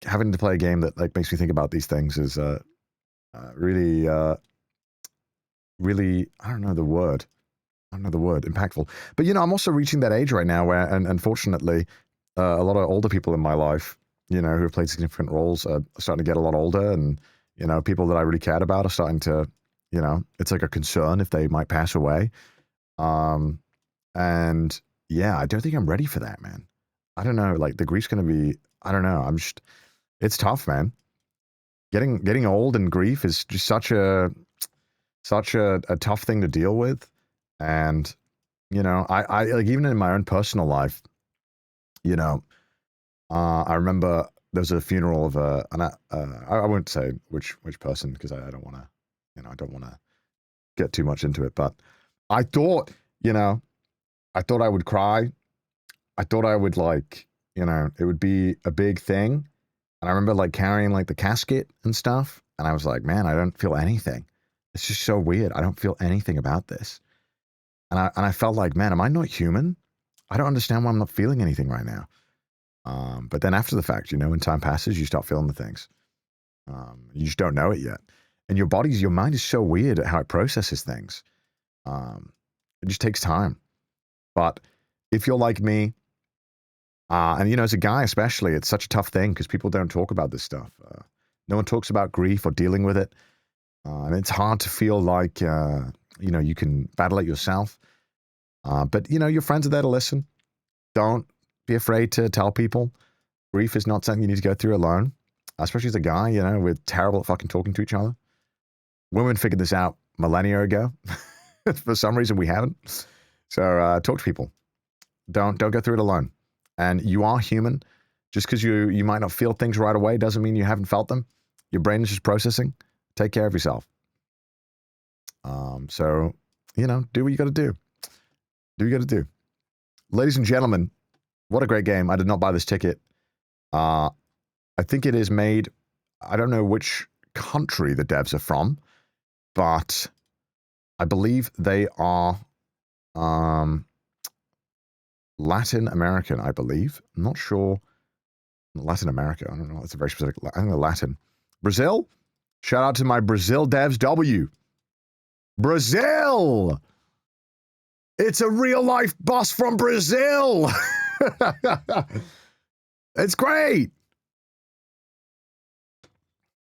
having to play a game that like makes me think about these things is really, really, I don't know the word, impactful. But, you know, I'm also reaching that age right now where, and unfortunately, a lot of older people in my life, you know, who have played significant roles are starting to get a lot older, and, you know, people that I really cared about are starting to, you know, it's like a concern if they might pass away. And yeah, I don't think I'm ready for that, man. I don't know, like the grief's going to be, I don't know. It's tough, man. Getting old and grief is just such a tough thing to deal with. And, you know, I like, even in my own personal life, you know, I remember there was a funeral of I won't say which person, because I don't want to, you know, I don't want to get too much into it, but I thought, you know, I thought I would cry. I thought I would, like, you know, it would be a big thing. And I remember like carrying like the casket and stuff. And I was like, man, I don't feel anything. It's just so weird. I don't feel anything about this. And I felt like, man, am I not human? I don't understand why I'm not feeling anything right now. But then after the fact, you know, when time passes, you start feeling the things. You just don't know it yet. And your mind is so weird at how it processes things. It just takes time. But if you're like me, and, you know, as a guy especially, it's such a tough thing because people don't talk about this stuff. No one talks about grief or dealing with it. And it's hard to feel like, you know, you can battle it yourself. But, you know, your friends are there to listen. Don't be afraid to tell people. Grief is not something you need to go through alone, especially as a guy, you know, we're terrible at fucking talking to each other. Women figured this out millennia ago. For some reason, we haven't. So talk to people. Don't go through it alone. And you are human. Just because you might not feel things right away doesn't mean you haven't felt them. Your brain is just processing. Take care of yourself. So, you know, do what you got to do. Do what you got to do. Ladies and gentlemen, what a great game. I did not buy this ticket. I think it is made, I don't know which country the devs are from, but I believe they are Latin American, I believe. I'm not sure. Latin America. I don't know. That's a very specific. I think they're Latin. Brazil? Shout out to my Brazil devs W. Brazil! It's a real life boss from Brazil! It's great!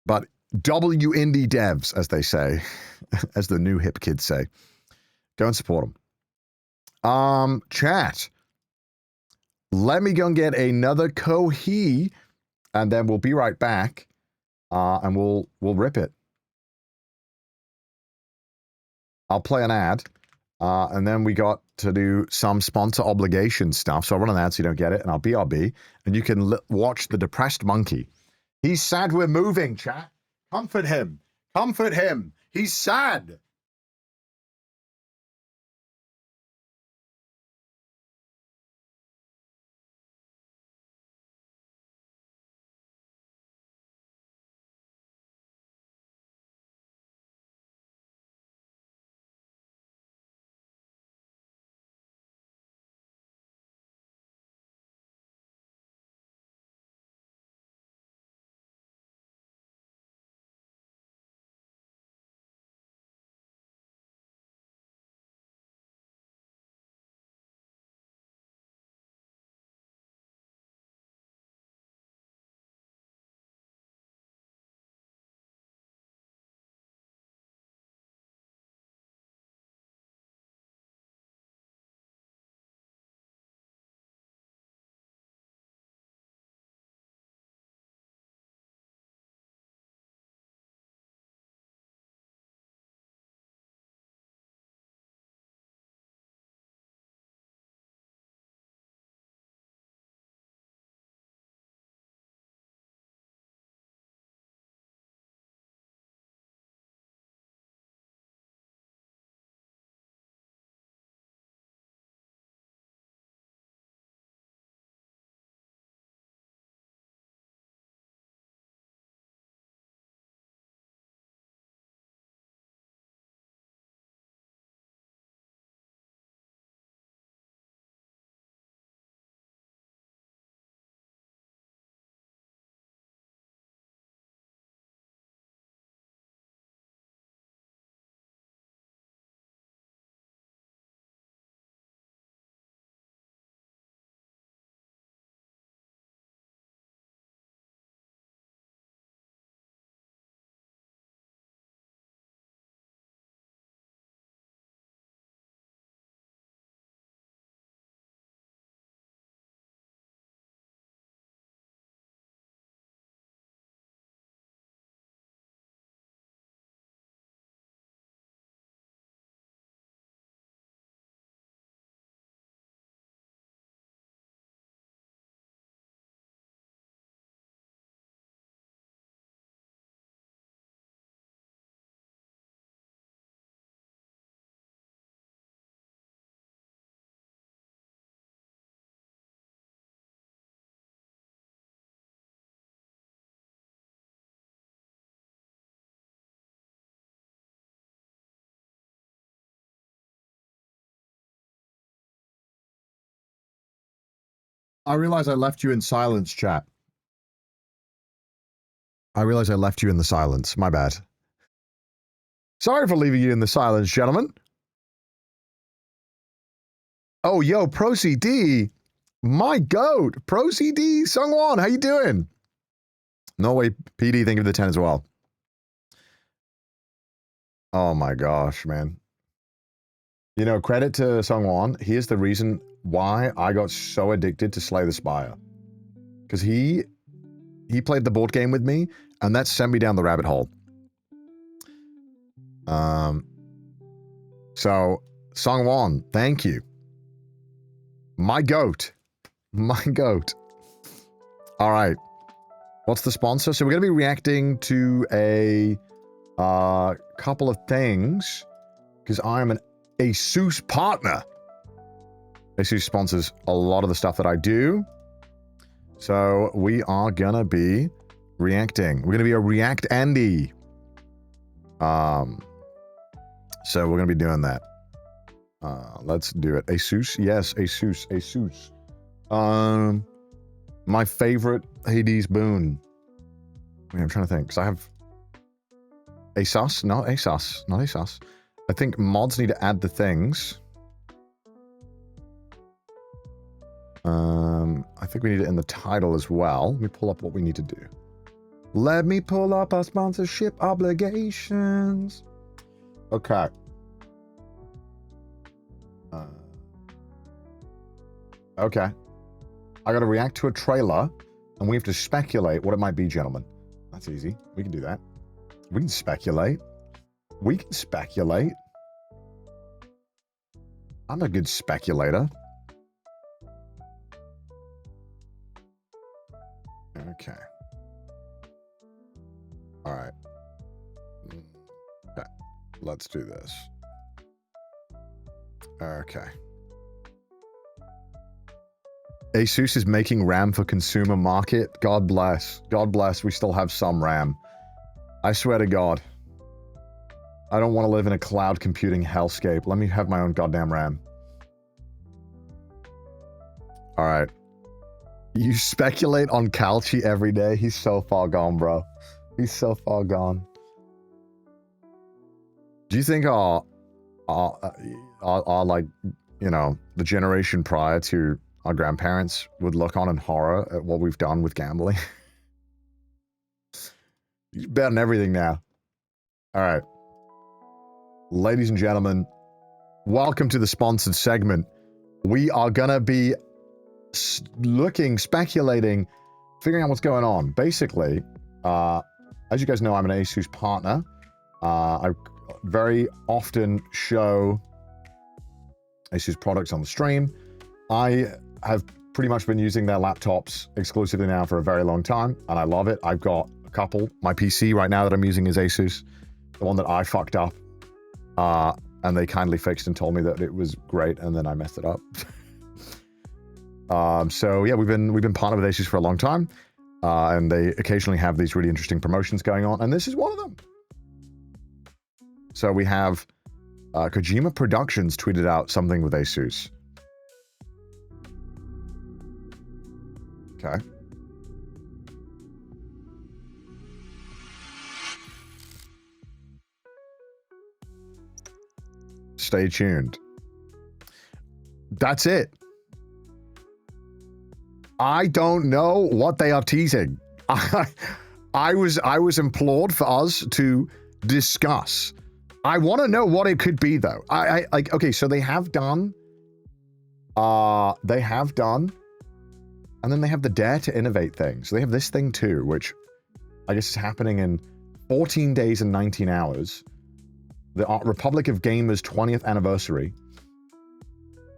But W Indie devs, as they say, as the new hip kids say. Go and support them. Chat. Let me go and get another Kohi, and then we'll be right back, and we'll rip it. I'll play an ad, and then we got to do some sponsor obligation stuff. So I'll run an ad so you don't get it, and I'll BRB, and you can watch The Depressed Monkey. He's sad we're moving, chat. Comfort him. Comfort him. He's sad. I realize I left you in silence, chat. I realize I left you in the silence. My bad. Sorry for leaving you in the silence, gentlemen. Oh, yo, Pro CD. My goat. Pro CD, Sungwon, how you doing? Norway PD, thank you for the 10 as well. Oh my gosh, man. You know, credit to Sungwon. He is the reason why I got so addicted to Slay the Spire. Because he played the board game with me, and that sent me down the rabbit hole. So, Sungwon, thank you. My goat. My goat. All right. What's the sponsor? So we're going to be reacting to a couple of things because I am an ASUS partner. ASUS sponsors a lot of the stuff that I do. So we are going to be reacting. We're going to be a React Andy. So we're going to be doing that. Let's do it. ASUS? Yes, ASUS. My favorite Hades boon. Wait, I'm trying to think, because I have ASUS, not ASUS. I think mods need to add the things. I think we need it in the title as well. Let me pull up what we need to do. Let me pull up our sponsorship obligations. Okay. Okay. I gotta react to a trailer, and we have to speculate what it might be, gentlemen. That's easy. We can do that. We can speculate. I'm a good speculator. Okay. All right. Okay. Let's do this. Okay. ASUS is making RAM for consumer market. God bless. God bless. We still have some RAM. I swear to God. I don't want to live in a cloud computing hellscape. Let me have my own goddamn RAM. All right. You speculate on Calci every day. He's so far gone, bro. He's so far gone. Do you think our like, you know, the generation prior to our grandparents would look on in horror at what we've done with gambling? He's betting everything now. All right. Ladies and gentlemen, welcome to the sponsored segment. We are going to be speculating, figuring out what's going on. Basically, as you guys know, I'm an ASUS partner. I very often show ASUS products on the stream. I have pretty much been using their laptops exclusively now for a very long time, and I love it. I've got a couple. My PC right now that I'm using is ASUS, the one that I fucked up, and they kindly fixed and told me that it was great, and then I messed it up. So yeah, we've been partnered with ASUS for a long time, and they occasionally have these really interesting promotions going on, and this is one of them. So we have Kojima Productions tweeted out something with ASUS. Okay. Stay tuned. That's it. I don't know what they are teasing. I was implored for us to discuss. I want to know what it could be, though. I like, okay, so they have done, and then they have the Dare to Innovate thing. So they have this thing too, which I guess is happening in 14 days and 19 hours. The Republic of Gamers 20th anniversary.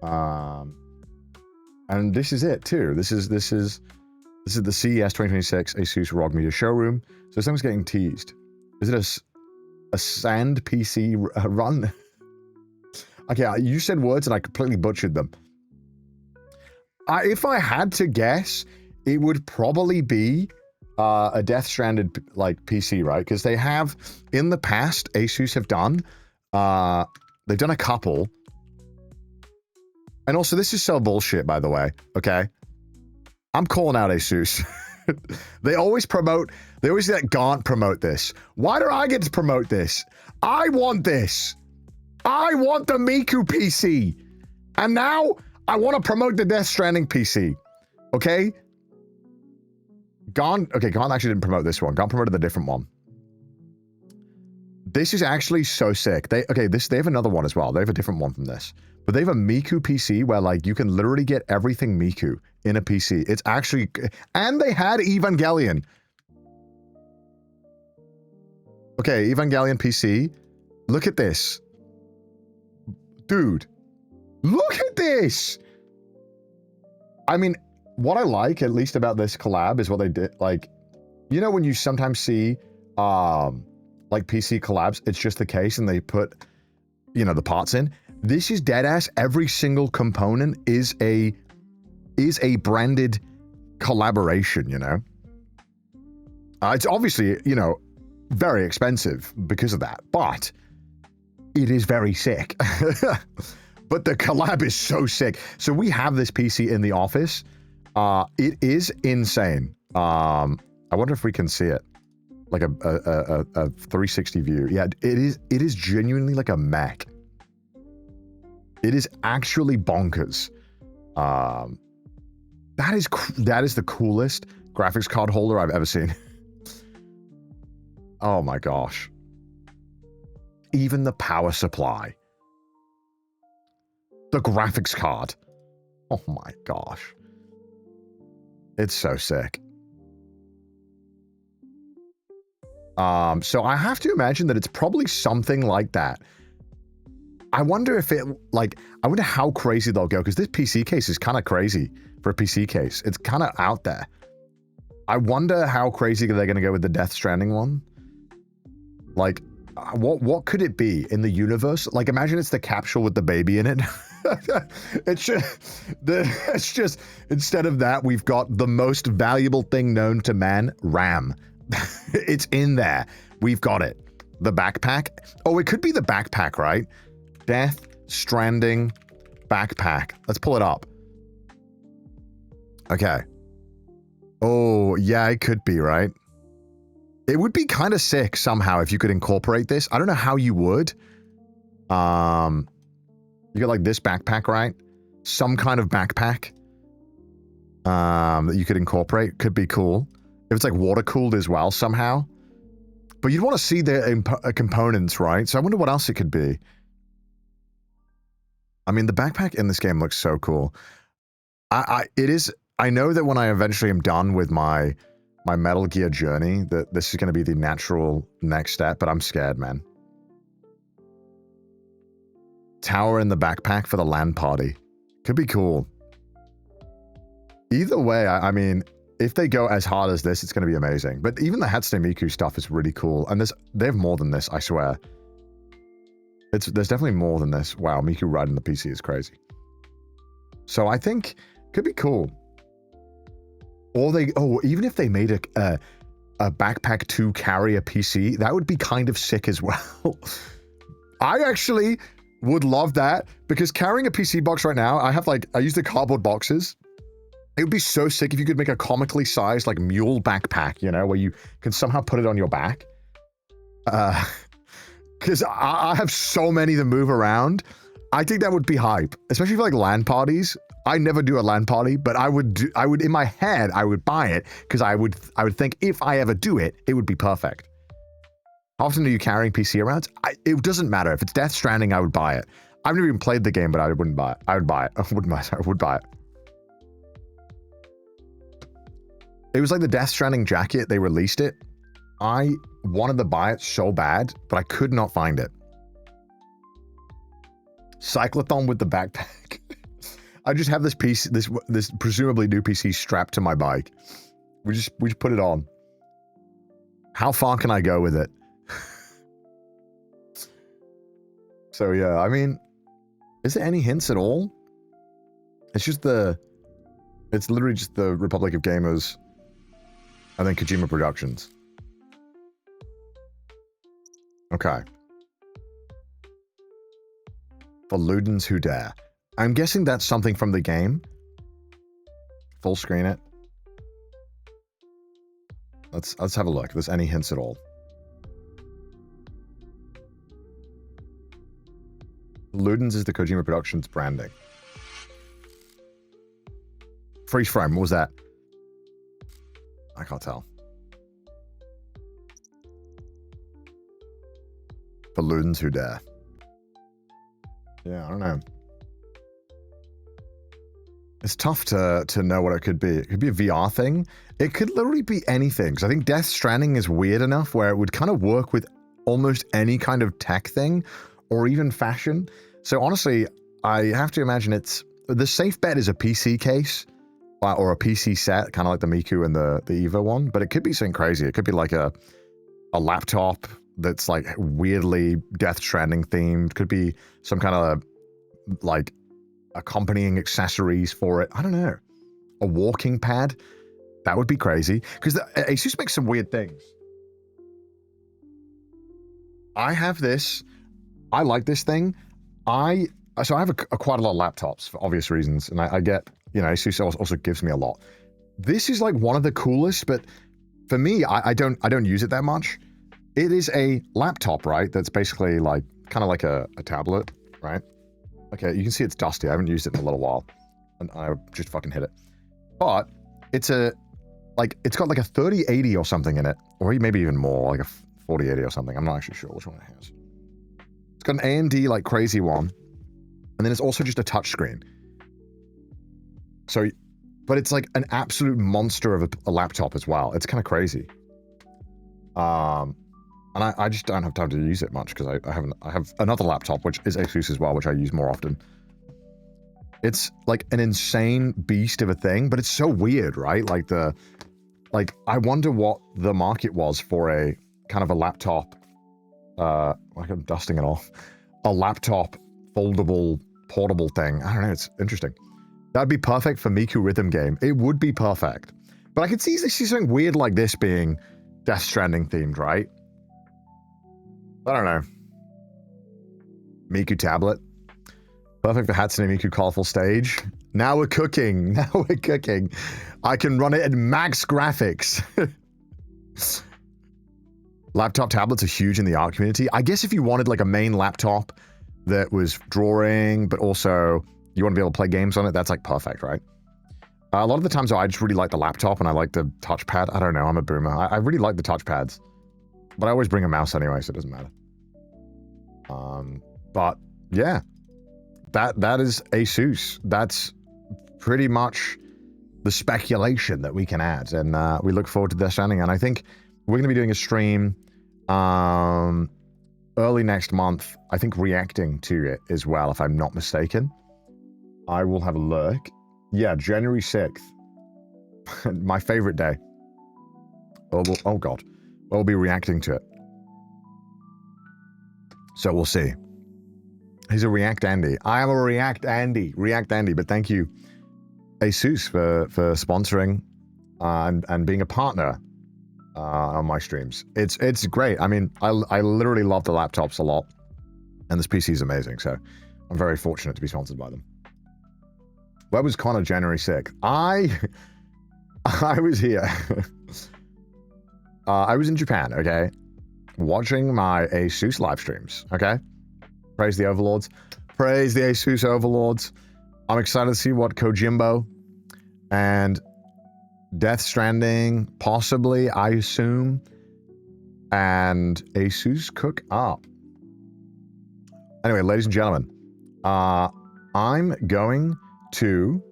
And this is it too. This is the CES 2026 ASUS ROG Media Showroom. So something's getting teased. Is it a sand PC run? Okay, you said words and I completely butchered them. If I had to guess, it would probably be a Death Stranded like PC, right? Because they have in the past, ASUS have done. They've done a couple. And also, this is so bullshit, by the way. Okay, I'm calling out ASUS. They always let Gaunt promote this. Why do I get to promote this? I want this. I want the Miku PC. And now I want to promote the Death Stranding PC. Okay? Gaunt actually didn't promote this one. Gaunt promoted the different one. This is actually so sick. They have another one as well. They have a different one from this. But they have a Miku PC where like you can literally get everything Miku in a PC. It's actually, and they had Evangelion. Okay, Evangelion PC. Look at this. Dude, look at this. I mean, what I like, at least about this collab, is what they did. Like, you know when you sometimes see, like PC collabs, it's just the case and they put, you know, the parts in. This is deadass. Every single component is a branded collaboration, you know? It's obviously, you know, very expensive because of that, but it is very sick. But the collab is so sick. So we have this PC in the office. It is insane. I wonder if we can see it. Like a 360 view. Yeah, it is genuinely like a mech. It is actually bonkers. That is the coolest graphics card holder I've ever seen. Oh my gosh. Even the power supply. The graphics card. Oh my gosh. It's so sick. So I have to imagine that it's probably something like that. I wonder if it, like, I wonder how crazy they'll go, because this PC case is kind of crazy for a PC case. It's kind of out there. I wonder how crazy they're going to go with the Death Stranding one. Like, what could it be in the universe? Like, imagine it's the capsule with the baby in it. It's just, instead of that, we've got the most valuable thing known to man, RAM. It's in there. We've got it. The backpack. Oh, it could be the backpack, right? Death Stranding backpack. Let's pull it up. Okay. Oh, yeah, it could be, right? It would be kind of sick somehow if you could incorporate this. I don't know how you would. You got like this backpack, right? Some kind of backpack that you could incorporate. Could be cool. If it's like water cooled as well somehow. But you'd want to see the components, right? So I wonder what else it could be. I mean, the backpack in this game looks so cool. I know that when I eventually am done with my Metal Gear journey, that this is going to be the natural next step, but I'm scared, man. Tower in the backpack for the LAN party. Could be cool. Either way, I mean, if they go as hard as this, it's going to be amazing. But even the Hatsune Miku stuff is really cool. And they have more than this, I swear. There's definitely more than this. Wow, Miku riding the PC is crazy. So I think could be cool. Or even if they made a backpack to carry a PC, that would be kind of sick as well. I actually would love that, because carrying a PC box right now, I use the cardboard boxes. It would be so sick if you could make a comically sized like mule backpack, you know, where you can somehow put it on your back. Because I have so many that move around. I think that would be hype, especially for like LAN parties. I never do a LAN party, but I would in my head, I would buy it, because I would think if I ever do it, it would be perfect. How often are you carrying PC around? It doesn't matter. If it's Death Stranding, I would buy it. I've never even played the game, but I wouldn't buy it. I would buy it. I would buy it. It was like the Death Stranding jacket. They released it. I wanted to buy it so bad, but I could not find it. Cyclothon with the backpack. I just have this piece, this presumably new PC strapped to my bike. We just put it on. How far can I go with it? So yeah, I mean, is there any hints at all? It's literally just the Republic of Gamers and then Kojima Productions. Okay. For Ludens Who Dare. I'm guessing that's something from the game. Full screen it. Let's have a look if there's any hints at all. Ludens is the Kojima Productions branding. Freeze frame, what was that? I can't tell. For Ludens Who Dare. Yeah, I don't know. It's tough to know what it could be. It could be a VR thing. It could literally be anything. Because I think Death Stranding is weird enough where it would kind of work with almost any kind of tech thing or even fashion. So honestly, I have to imagine the safe bet is a PC case. or a PC set, kind of like the Miku and the Evo one, but it could be something crazy. It could be like a laptop that's like weirdly Death Stranding themed. Could be some kind of like accompanying accessories for it. I don't know. A walking pad. That would be crazy. Because Asus makes some weird things. I have this. I like this thing. So I have quite a lot of laptops for obvious reasons, and I get, you know, Asus also gives me a lot. This is like one of the coolest, but for me, I don't use it that much. It is a laptop, right? That's basically like kind of like a tablet, right? Okay, you can see it's dusty. I haven't used it in a little while, and I just fucking hit it. But it's got like a 3080 or something in it, or maybe even more, like a 4080 or something. I'm not actually sure which one it has. It's got an AMD like crazy one, and then it's also just a touchscreen. So, but it's like an absolute monster of a laptop as well. It's kind of crazy. And I just don't have time to use it much because I have another laptop which is Asus as well, which I use more often. It's like an insane beast of a thing, but it's so weird, right? Like I wonder what the market was for a kind of a laptop, like I'm dusting it off, a laptop foldable portable thing. I don't know, it's interesting. That'd be perfect for Miku Rhythm Game. It would be perfect. But I could see something weird like this being Death Stranding themed, right? I don't know. Miku tablet. Perfect for Hatsune Miku Colorful Stage. Now we're cooking. Now we're cooking. I can run it at max graphics. Laptop tablets are huge in the art community. I guess if you wanted like a main laptop that was drawing, but also you want to be able to play games on it, that's like perfect, right? A lot of the times, though, I just really like the laptop and I like the touchpad. I don't know, I'm a boomer. I really like the touchpads. But I always bring a mouse anyway, so it doesn't matter. But yeah, that is Asus. That's pretty much the speculation that we can add. And we look forward to Death Stranding. And I think we're going to be doing a stream early next month, I think reacting to it as well, if I'm not mistaken. I will have a look. Yeah, January 6th. My favorite day. Oh God. We'll be reacting to it. So we'll see. He's a React Andy. I am a React Andy. React Andy. But thank you, Asus, for sponsoring and being a partner on my streams. It's great. I mean, I literally love the laptops a lot. And this PC is amazing. So I'm very fortunate to be sponsored by them. Where was Connor January 6th? I was here. I was in Japan, okay? Watching my Asus live streams, okay? Praise the overlords. Praise the Asus overlords. I'm excited to see what Kojimbo and Death Stranding, possibly, I assume, and Asus cook up. Anyway, ladies and gentlemen, I'm going to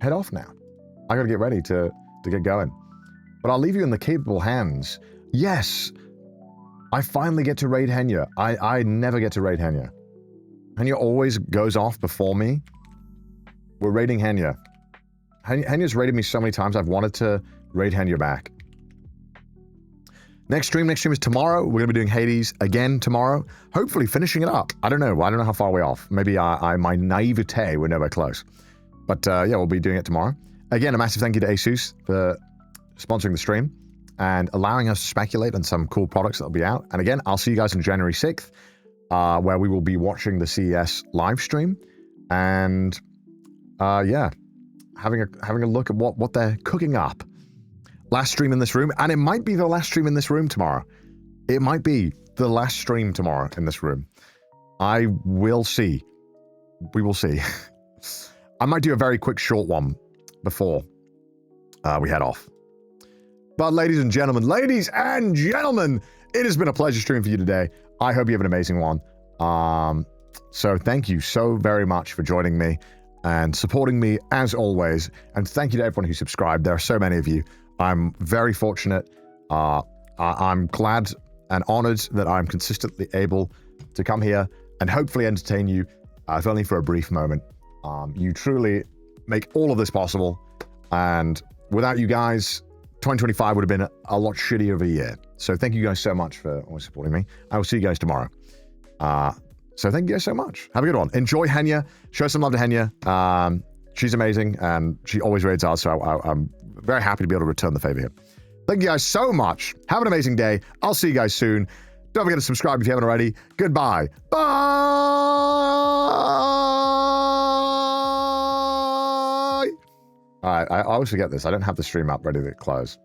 head off now. I gotta get ready to get going. But I'll leave you in the capable hands. Yes, I finally get to raid Henya. I never get to raid Henya. Henya always goes off before me. We're raiding Henya. Henya's raided me so many times, I've wanted to raid Henya back. Next stream is tomorrow. We're going to be doing Hades again tomorrow. Hopefully finishing it up. I don't know how far we're off. Maybe my naivete, we're nowhere close. But yeah, we'll be doing it tomorrow. Again, a massive thank you to Asus for sponsoring the stream and allowing us to speculate on some cool products that'll be out. And again, I'll see you guys on January 6th, where we will be watching the CES live stream. And yeah, having a look at what they're cooking up. Last stream in this room, and it might be the last stream in this room tomorrow. It might be the last stream tomorrow in this room. I will see. We will see. I might do a very quick short one before we head off. But ladies and gentlemen, it has been a pleasure streaming for you today. I hope you have an amazing one. So thank you so very much for joining me and supporting me as always. And thank you to everyone who subscribed. There are so many of you. I'm very fortunate. I'm glad and honored that I'm consistently able to come here and hopefully entertain you, if only for a brief moment. You truly make all of this possible. And without you guys, 2025 would have been a lot shittier of a year. So thank you guys so much for always supporting me. I will see you guys tomorrow. So thank you guys so much. Have a good one. Enjoy Henya. Show some love to Henya. She's amazing, and she always raids us, so I'm very happy to be able to return the favor here. Thank you guys so much. Have an amazing day. I'll see you guys soon. Don't forget to subscribe if you haven't already. Goodbye. Bye! All right, I always forget this. I don't have the stream up ready to close.